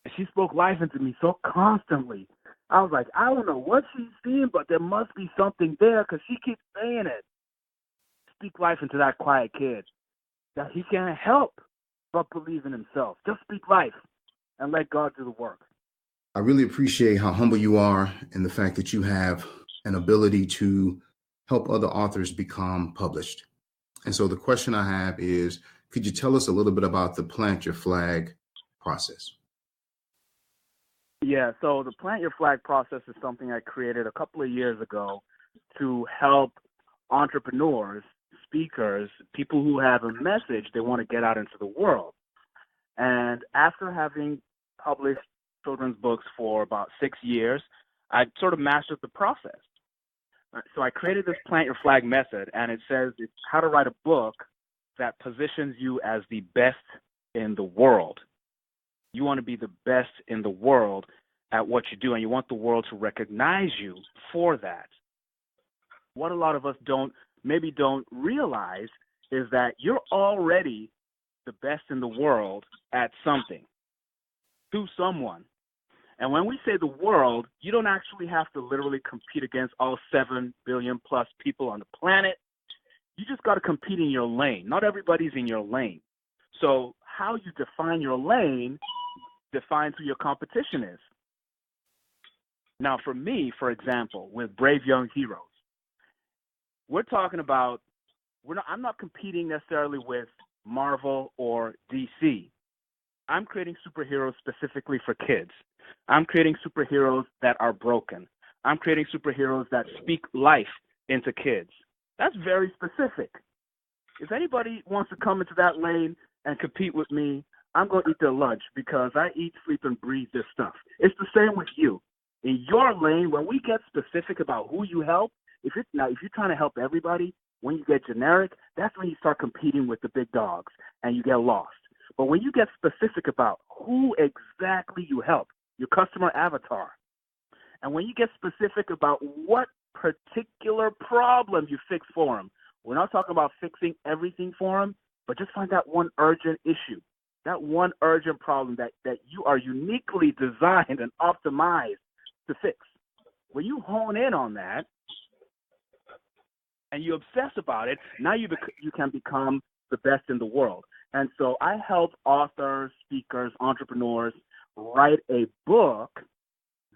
And she spoke life into me so constantly. I was like, I don't know what she's seeing, but there must be something there because she keeps saying it. Speak life into that quiet kid. That he can't help but believe in himself. Just speak life and let God do the work. I really appreciate how humble you are and the fact that you have an ability to help other authors become published. And so the question I have is, could you tell us a little bit about the Plant Your Flag process? Yeah, so the Plant Your Flag process is something I created a couple of years ago to help entrepreneurs, speakers, people who have a message they want to get out into the world. And after having published children's books for about 6 years, I sort of mastered the process. So I created this Plant Your Flag method, and it says it's how to write a book that positions you as the best in the world. You want to be the best in the world at what you do, and you want the world to recognize you for that. What a lot of us don't realize is that you're already the best in the world at something, to someone. And when we say the world, you don't actually have to literally compete against all 7 billion plus people on the planet. You just got to compete in your lane. Not everybody's in your lane. So how you define your lane defines who your competition is. Now, for me, for example, with Brave Young Heroes, we're talking about, I'm not competing necessarily with Marvel or DC. I'm creating superheroes specifically for kids. I'm creating superheroes that are broken. I'm creating superheroes that speak life into kids. That's very specific. If anybody wants to come into that lane and compete with me, I'm going to eat their lunch because I eat, sleep, and breathe this stuff. It's the same with you. In your lane, when we get specific about who you help, if you're trying to help everybody, when you get generic, that's when you start competing with the big dogs. and you get lost. But when you get specific about who exactly you help, your customer avatar, and when you get specific about what particular problem you fix for them, we're not talking about fixing everything for them, but just find that one urgent issue, that one urgent problem that you are uniquely designed and optimized to fix. When you hone in on that and you obsess about it, now you can become the best in the world. And so I help authors, speakers, entrepreneurs write a book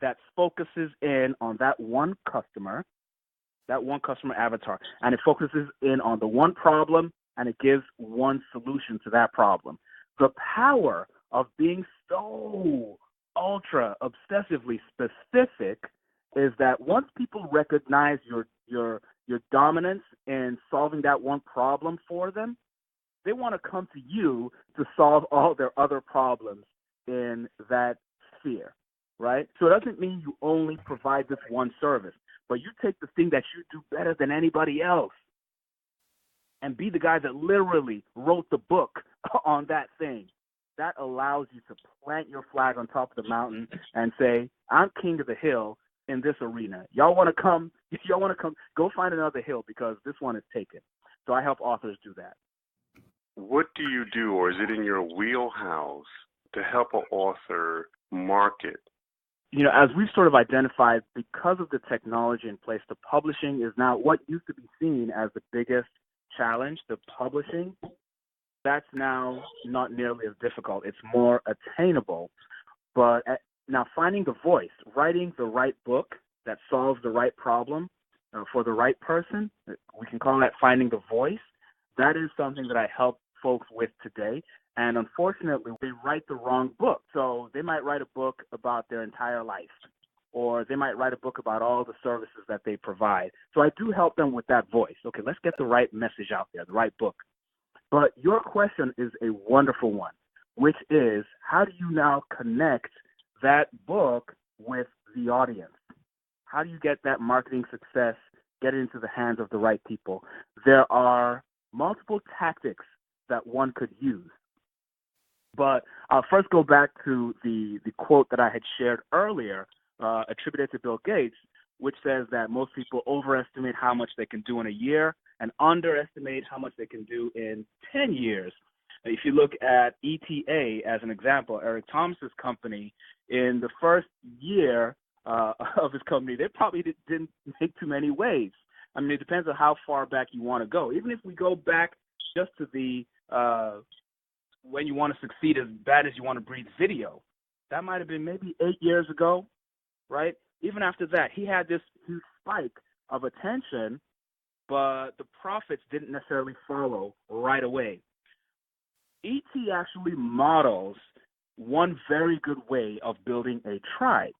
that focuses in on that one customer avatar, and it focuses in on the one problem, and it gives one solution to that problem. The power of being so ultra obsessively specific is that once people recognize your dominance in solving that one problem for them, they want to come to you to solve all their other problems in that sphere, right? So it doesn't mean you only provide this one service, but you take the thing that you do better than anybody else and be the guy that literally wrote the book on that thing. That allows you to plant your flag on top of the mountain and say, I'm king of the hill in this arena. Y'all want to come, go find another hill because this one is taken. So I help authors do that. What do you do, or is it in your wheelhouse to help an author market? You know, as we've sort of identified, because of the technology in place, the publishing is now what used to be seen as the biggest challenge, the publishing. That's now not nearly as difficult. It's more attainable. But now finding the voice, writing the right book that solves the right problem for the right person, we can call that finding the voice. That is something that I help folks with today. And unfortunately, they write the wrong book. So they might write a book about their entire life, or they might write a book about all the services that they provide. So I do help them with that voice. Okay, let's get the right message out there, the right book. But your question is a wonderful one, which is, how do you now connect that book with the audience? How do you get that marketing success, get it into the hands of the right people? There are multiple tactics that one could use. But I'll first go back to the quote that I had shared earlier, attributed to Bill Gates, which says that most people overestimate how much they can do in a year and underestimate how much they can do in 10 years. If you look at ETA as an example, Eric Thomas's company, in the first year of his company, they probably didn't make too many waves. I mean, it depends on how far back you want to go. Even if we go back just to the when you want to succeed as bad as you want to breathe video, that might have been maybe 8 years ago, right? Even after that, he had this huge spike of attention, but the profits didn't necessarily follow right away. ET actually models one very good way of building a tribe.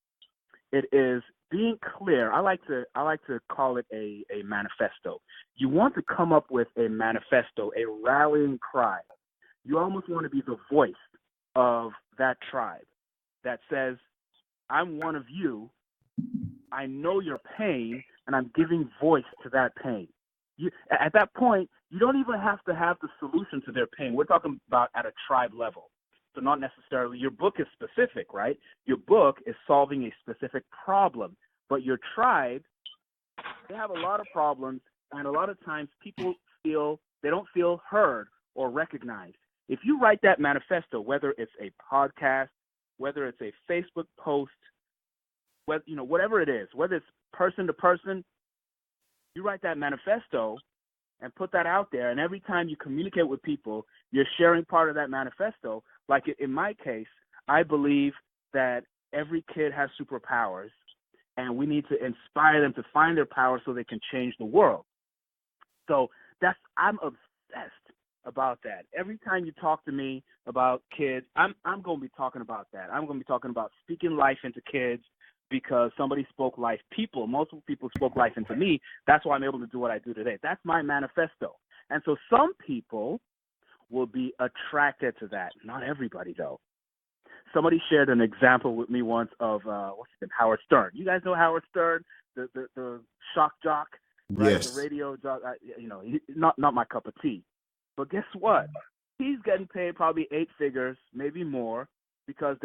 It is being clear. I like to call it a manifesto. You want to come up with a manifesto, a rallying cry. You almost want to be the voice of that tribe that says, I'm one of you. I know your pain, and I'm giving voice to that pain. At that point, you don't even have to have the solution to their pain. We're talking about at a tribe level. So not necessarily, your book is specific, right? Your book is solving a specific problem. But your tribe, they have a lot of problems, and a lot of times people don't feel heard or recognized. If you write that manifesto, whether it's a podcast, whether it's a Facebook post, whatever it is, whether it's person to person, you write that manifesto and put that out there. And every time you communicate with people, you're sharing part of that manifesto. Like in my case, I believe that every kid has superpowers, and we need to inspire them to find their power so they can change the world. So I'm obsessed about that. Every time you talk to me about kids, I'm going to be talking about that. I'm going to be talking about speaking life into kids because somebody spoke life. Multiple people spoke life into me. That's why I'm able to do what I do today. That's my manifesto. And so some people will be attracted to that. Not everybody, though. Somebody shared an example with me once of Howard Stern. You guys know Howard Stern, the shock jock, right? Yes. The radio jock. Not my cup of tea. But guess what? he's getting paid probably 8 figures, maybe more, because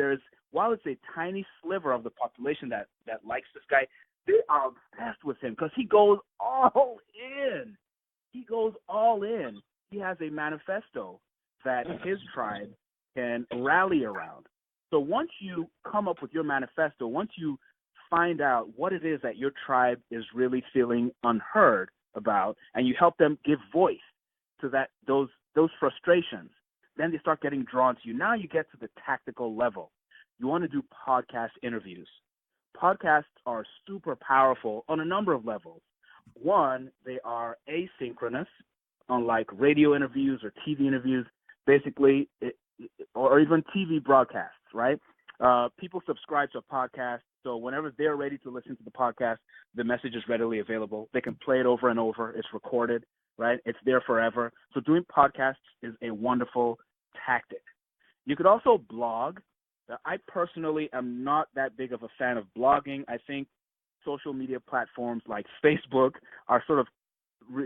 while it's a tiny sliver of the population that likes this guy, they are obsessed with him because he goes all in. He goes all in. He has a manifesto that his tribe can rally around. So once you come up with your manifesto, once you find out what it is that your tribe is really feeling unheard about, and you help them give voice to those frustrations, then they start getting drawn to you. Now you get to the tactical level. You want to do podcast interviews. Podcasts are super powerful on a number of levels. One, they are asynchronous, unlike radio interviews or TV interviews, basically, or even TV broadcasts, right? People subscribe to a podcast, so whenever they're ready to listen to the podcast, the message is readily available. They can play it over and over. It's recorded, right? It's there forever. So doing podcasts is a wonderful tactic. You could also blog. I personally am not that big of a fan of blogging. I think social media platforms like Facebook are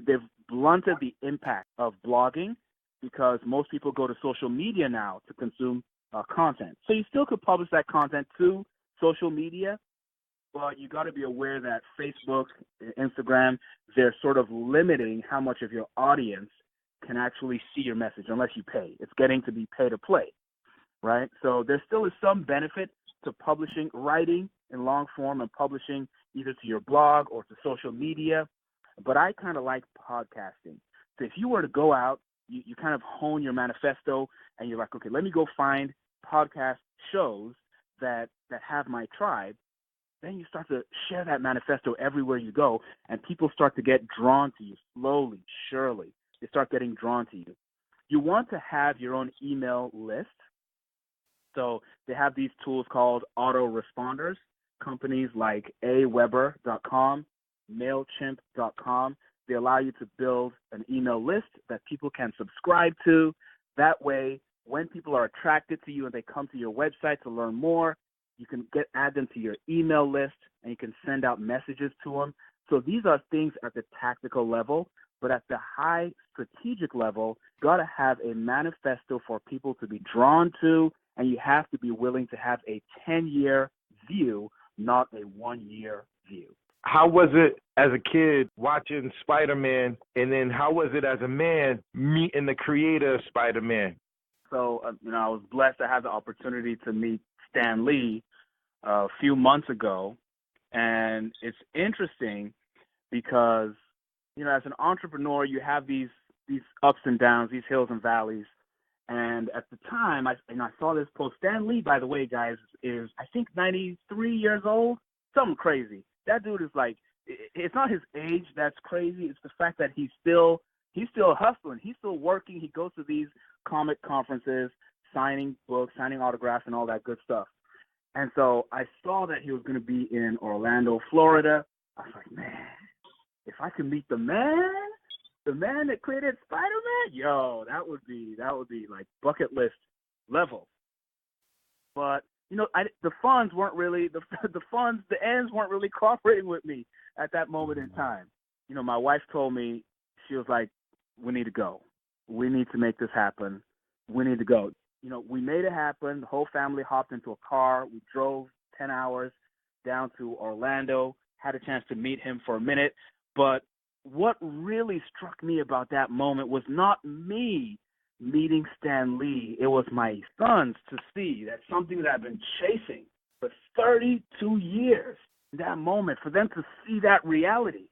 they've blunted the impact of blogging because most people go to social media now to consume content. So you still could publish that content to social media, but you got to be aware that Facebook, Instagram, they're sort of limiting how much of your audience can actually see your message unless you pay. It's getting to be pay to play, right? So there still is some benefit to publishing, writing in long form and publishing either to your blog or to social media, but I kind of like podcasting. So if you were to go out, you kind of hone your manifesto and you're like, okay, let me go find podcast shows that have my tribe, then you start to share that manifesto everywhere you go, and people start to get drawn to you slowly, surely. They start getting drawn to you. You want to have your own email list. So they have these tools called autoresponders. Companies like aweber.com, mailchimp.com, they allow you to build an email list that people can subscribe to. That way, when people are attracted to you and they come to your website to learn more, you can add them to your email list and you can send out messages to them. So these are things at the tactical level, but at the high strategic level, you got to have a manifesto for people to be drawn to, and you have to be willing to have a 10-year view, not a 1-year view. How was it as a kid watching Spiderman, and then how was it as a man meeting the creator of Spiderman? So, I was blessed to have the opportunity to meet Stan Lee a few months ago, and it's interesting because, as an entrepreneur, you have these ups and downs, these hills and valleys, and at the time, I saw this post. Stan Lee, by the way, guys, is I think 93 years old, something crazy. That dude is like, it's not his age that's crazy. It's the fact that he's still hustling. He's still working. He goes to these comic conferences, signing books, signing autographs, and all that good stuff. And so I saw that he was going to be in Orlando, Florida. I was like, man, if I could meet the man that created Spider-Man, yo, that would be like bucket list level. But the funds weren't really the ends weren't really cooperating with me at that moment in time. My wife told me, she was like, we need to go. We need to make this happen. We need to go. We made it happen. The whole family hopped into a car. We drove 10 hours down to Orlando, had a chance to meet him for a minute. But what really struck me about that moment was not me meeting Stan Lee. It was my sons to see that something that I've been chasing for 32 years. That moment, for them to see that reality,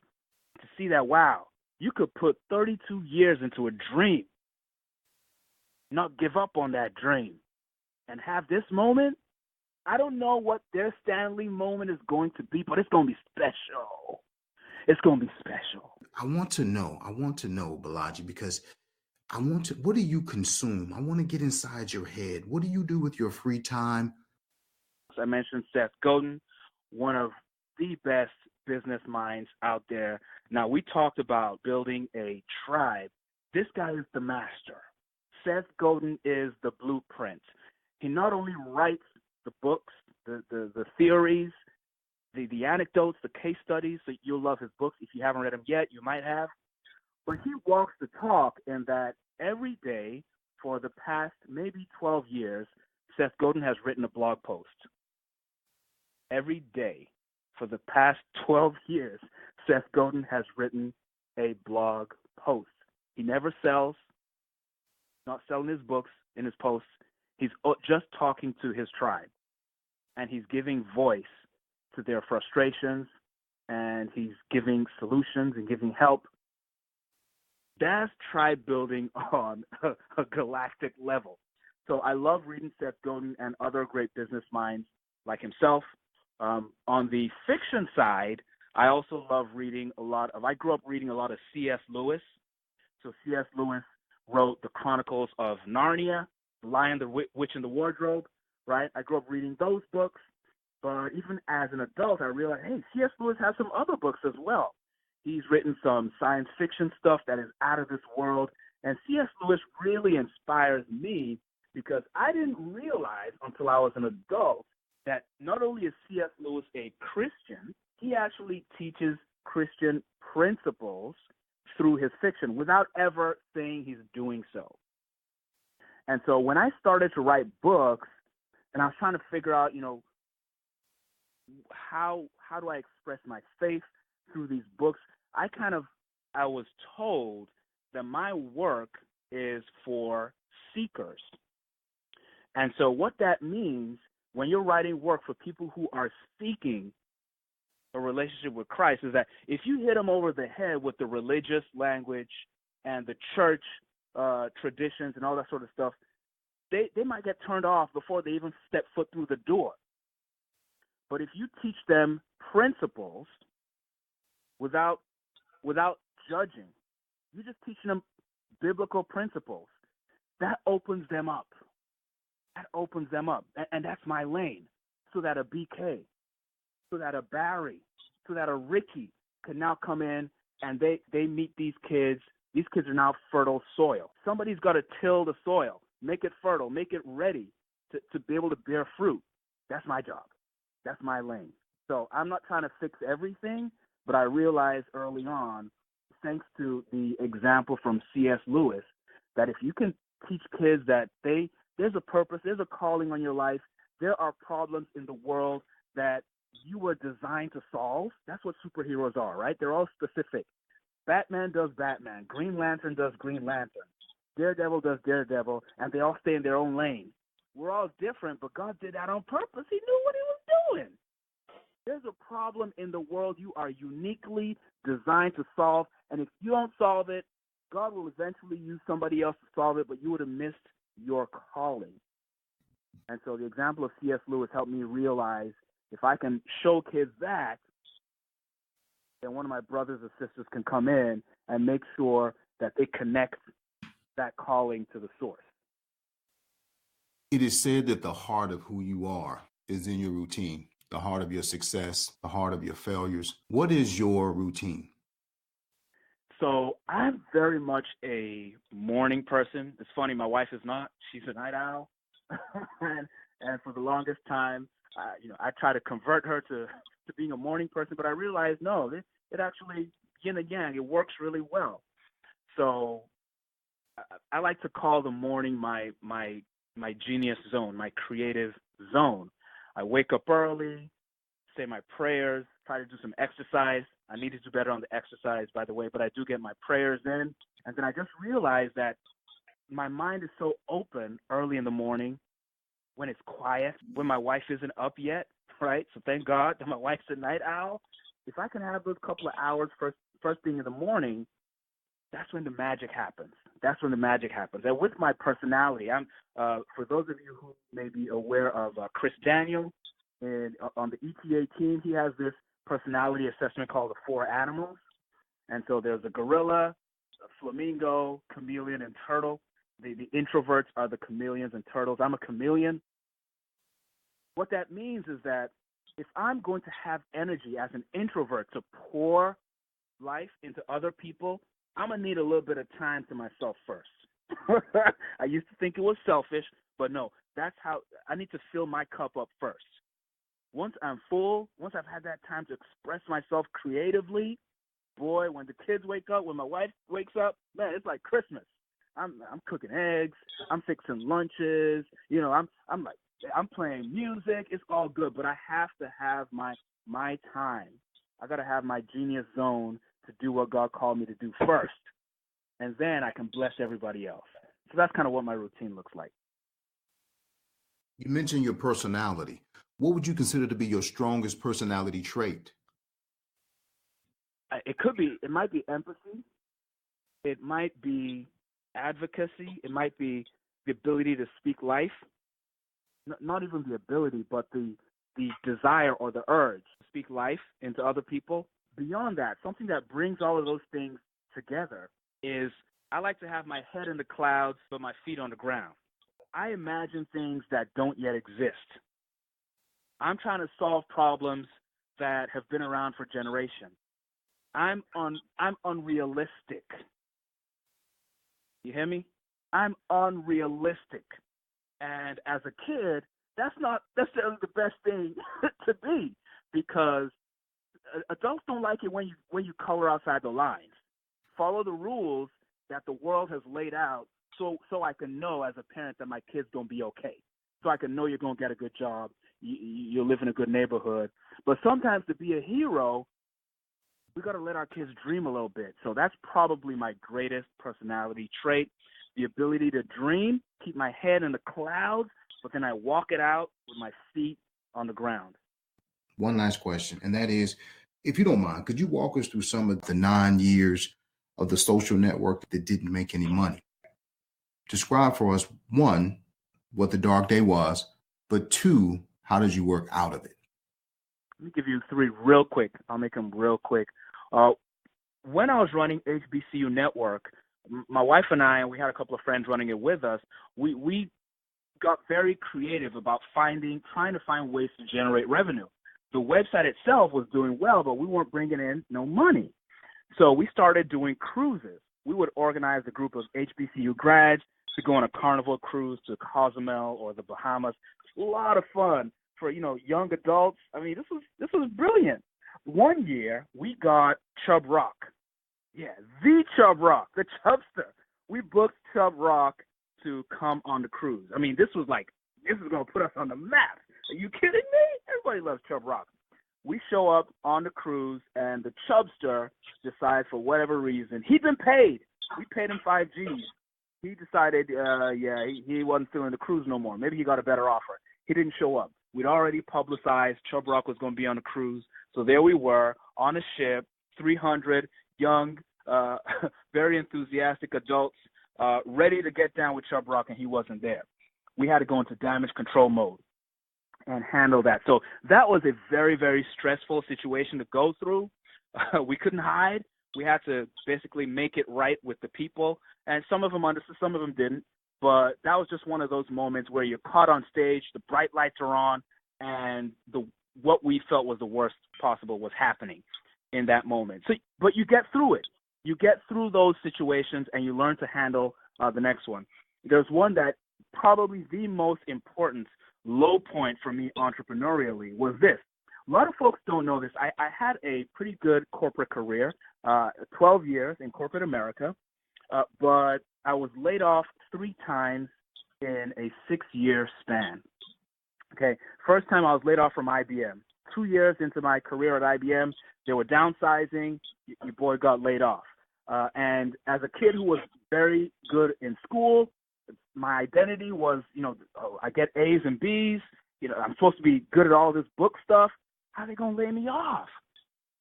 to see that, wow, you could put 32 years into a dream, not give up on that dream, and have this moment. I don't know what their Stan Lee moment is going to be, but it's going to be special. It's going to be special. I want to know, Bolaji, because what do you consume? I want to get inside your head. What do you do with your free time? I mentioned Seth Godin, one of the best business minds out there. Now, we talked about building a tribe. This guy is the master. Seth Godin is the blueprint. He not only writes the books, the theories, the anecdotes, the case studies, so you'll love his books. If you haven't read them yet, you might have. But he walks the talk in that every day for the past maybe 12 years, Seth Godin has written a blog post. Every day for the past 12 years, Seth Godin has written a blog post. He never sells, not selling his books in his posts. He's just talking to his tribe, and he's giving voice to their frustrations, and he's giving solutions and giving help. That's tribe building on a galactic level. So I love reading Seth Godin and other great business minds like himself. On the fiction side, I also love reading I grew up reading a lot of C.S. Lewis. So C.S. Lewis wrote the Chronicles of Narnia, The Lion, the Witch, and the Wardrobe, right? I grew up reading those books. But even as an adult, I realized, hey, C.S. Lewis has some other books as well. He's written some science fiction stuff that is out of this world. And C.S. Lewis really inspires me because I didn't realize until I was an adult that not only is C.S. Lewis a Christian, he actually teaches Christian principles through his fiction without ever saying he's doing so. And so when I started to write books and I was trying to figure out, how do I express my faith through these books, I was told that my work is for seekers. And so what that means when you're writing work for people who are seeking a relationship with Christ is that if you hit them over the head with the religious language and the church traditions and all that sort of stuff, they might get turned off before they even step foot through the door. But if you teach them principles without judging, you're just teaching them biblical principles, that opens them up. And that's my lane, so that a BK, so that a Barry, so that a Ricky can now come in and they meet these kids. These kids are now fertile soil. Somebody's got to till the soil, make it fertile, make it ready to be able to bear fruit. That's my job. That's my lane. So I'm not trying to fix everything, but I realized early on, thanks to the example from C.S. Lewis, that if you can teach kids that there's a purpose, there's a calling on your life, there are problems in the world that you were designed to solve. That's what superheroes are, right? They're all specific. Batman does Batman. Green Lantern does Green Lantern. Daredevil does Daredevil, and they all stay in their own lane. We're all different, but God did that on purpose. He knew what he was doing. There's a problem in the world you are uniquely designed to solve, and if you don't solve it, God will eventually use somebody else to solve it, but you would have missed your calling. And so the example of C.S. Lewis helped me realize if I can show kids that, then one of my brothers or sisters can come in and make sure that they connect that calling to the source. It is said that the heart of who you are is in your routine, the heart of your success, the heart of your failures. What is your routine? So I'm very much a morning person. It's funny, my wife is not. She's a night owl. and for the longest time, I try to convert her to being a morning person, but I realized, no, it actually, yin and yang, it works really well. So I like to call the morning my genius zone, my creative zone. I wake up early, say my prayers, try to do some exercise. I need to do better on the exercise, by the way, but I do get my prayers in. And then I just realized that my mind is so open early in the morning when it's quiet, when my wife isn't up yet, right? So thank God that my wife's a night owl. If I can have those couple of hours first thing in the morning, that's when the magic happens. And with my personality, I'm for those of you who may be aware of Chris Daniel, on the ETA team, he has this personality assessment called the 4 animals. And so there's a gorilla, a flamingo, chameleon, and turtle. The introverts are the chameleons and turtles. I'm a chameleon. What that means is that if I'm going to have energy as an introvert to pour life into other people, I'm going to need a little bit of time to myself first. I used to think it was selfish, but no, that's how I need to fill my cup up first. Once I'm full, once I've had that time to express myself creatively, boy, when the kids wake up, when my wife wakes up, man, it's like Christmas. I'm cooking eggs, I'm fixing lunches, I'm playing music. It's all good, but I have to have my time. I got to have my genius zone to do what God called me to do first, and then I can bless everybody else. So that's kind of what my routine looks like. You mentioned your personality. What would you consider to be your strongest personality trait? It might be empathy. It might be advocacy. It might be the ability to speak life. Not even the ability, but the desire or the urge to speak life into other people. Beyond that, something that brings all of those things together is I like to have my head in the clouds but my feet on the ground. I imagine things that don't yet exist. I'm trying to solve problems that have been around for generations. I'm unrealistic. You hear me? I'm unrealistic. And as a kid, that's not necessarily the best thing to be, because adults don't like it when you color outside the lines. Follow the rules that the world has laid out so I can know as a parent that my kid's going to be okay. So I can know you're going to get a good job, you live in a good neighborhood. But sometimes to be a hero, we got to let our kids dream a little bit. So that's probably my greatest personality trait, the ability to dream, keep my head in the clouds, but then I walk it out with my feet on the ground. One last question, and that is, if you don't mind, could you walk us through some of the 9 years of the social network that didn't make any money? Describe for us, one, what the dark day was, but two, how did you work out of it? Let me give you three real quick. I'll make them real quick. When I was running HBCU Network, my wife and I, and we had a couple of friends running it with us, we got very creative about trying to find ways to generate revenue. The website itself was doing well, but we weren't bringing in no money. So we started doing cruises. We would organize a group of HBCU grads to go on a Carnival cruise to Cozumel or the Bahamas. A lot of fun for, young adults. I mean, this was brilliant. One year we got Chubb Rock. Yeah, the Chubb Rock, the Chubster. We booked Chubb Rock to come on the cruise. I mean, this is going to put us on the map. Are you kidding me? Everybody loves Chubb Rock. We show up on the cruise, and the Chubster decides for whatever reason, he'd been paid. We paid him 5 G's. He decided, he wasn't feeling the cruise no more. Maybe he got a better offer. He didn't show up. We'd already publicized Chubb Rock was going to be on a cruise. So there we were on a ship, 300 young, very enthusiastic adults ready to get down with Chubb Rock, and he wasn't there. We had to go into damage control mode and handle that. So that was a very, very stressful situation to go through. We couldn't hide. We had to basically make it right with the people, and some of them understood, some of them didn't. But that was just one of those moments where you're caught on stage, the bright lights are on, and what we felt was the worst possible was happening in that moment. So, but you get through it. You get through those situations, and you learn to handle the next one. There's one that probably the most important low point for me entrepreneurially was this. A lot of folks don't know this. I had a pretty good corporate career, 12 years in corporate America, but I was laid off 3 times in a 6-year span. Okay, first time I was laid off from IBM. 2 years into my career at IBM, they were downsizing. Your boy got laid off. And as a kid who was very good in school, my identity was, I get A's and B's. I'm supposed to be good at all this book stuff. How are they gonna lay me off?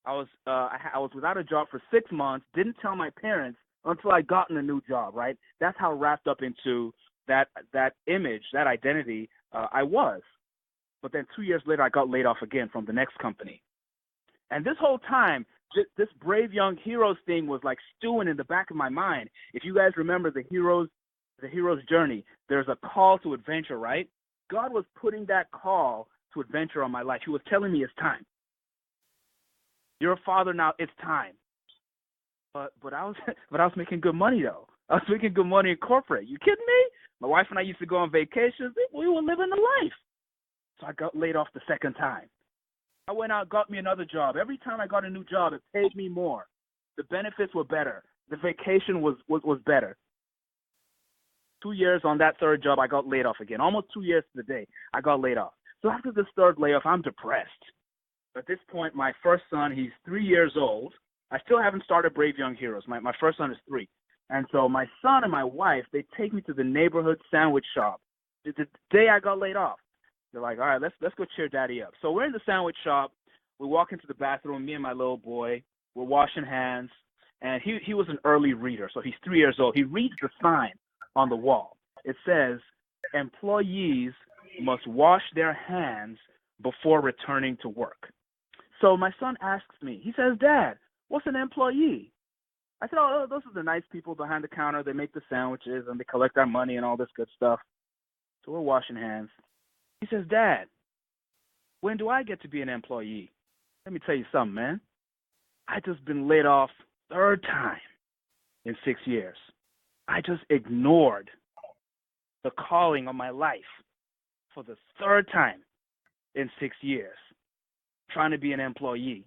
I was without a job for 6 months. Didn't tell my parents until I got in a new job. Right. That's how wrapped up into that image, that identity I was. But then 2 years later, I got laid off again from the next company. And this whole time, this brave young heroes thing was like stewing in the back of my mind. If you guys remember the hero's journey, there's a call to adventure, right? God was putting that call to adventure on my life. He was telling me it's time. You're a father now, it's time. But I was making good money though. I was making good money in corporate. You kidding me? My wife and I used to go on vacations. We were living the life. So I got laid off the second time. I went out, got me another job. Every time I got a new job, it paid me more. The benefits were better. The vacation was better. 2 years on that third job, I got laid off again. Almost 2 years to the day, I got laid off. So after this third layoff, I'm depressed. At this point, my first son, he's 3 years old. I still haven't started Brave Young Heroes. My first son is 3. And so my son and my wife, they take me to the neighborhood sandwich shop the day I got laid off. They're like, all right, let's go cheer daddy up. So we're in the sandwich shop. We walk into the bathroom, me and my little boy. We're washing hands. And he was an early reader, so he's 3 years old. He reads the sign on the wall. It says, employees must wash their hands before returning to work. So my son asks me, he says, Dad, what's an employee? I said, oh, those are the nice people behind the counter. They make the sandwiches and they collect our money and all this good stuff. So we're washing hands. He says, Dad, when do I get to be an employee? Let me tell you something, man. I just been laid off third time in 6 years. I just ignored the calling of my life for the third time in 6 years, trying to be an employee,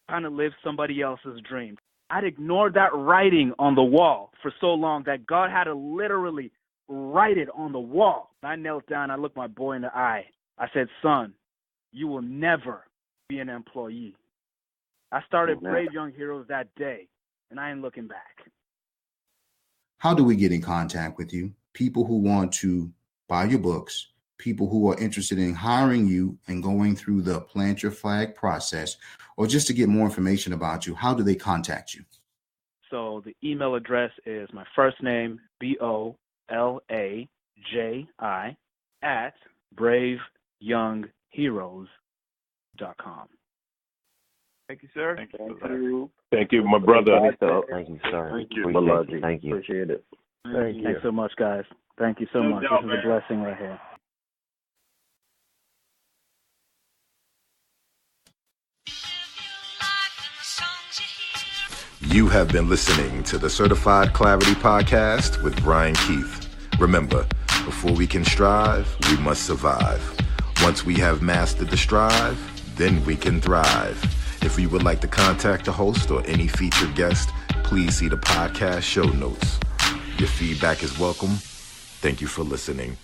trying to live somebody else's dream. I'd ignored that writing on the wall for so long that God had to literally write it on the wall. I knelt down, I looked my boy in the eye. I said, son, you will never be an employee. I started Brave Young Heroes that day, and I ain't looking back. How do we get in contact with you? People who want to buy your books, people who are interested in hiring you and going through the plant your flag process, or just to get more information about you, how do they contact you? So the email address is my first name, Bolaji, at braveyoungheroes.com. Thank you, sir. Thank you. Thank you, my brother. Thank you, sir. Thank you. Bolaji. Thank you. Appreciate it. Thank you. Thanks so much, guys. Thank you so much. This is a blessing right here. You have been listening to the Certified Clarity Podcast with Brian Keith. Remember, before we can strive, we must survive. Once we have mastered the strive, then we can thrive. If you would like to contact the host or any featured guest, please see the podcast show notes. Your feedback is welcome. Thank you for listening.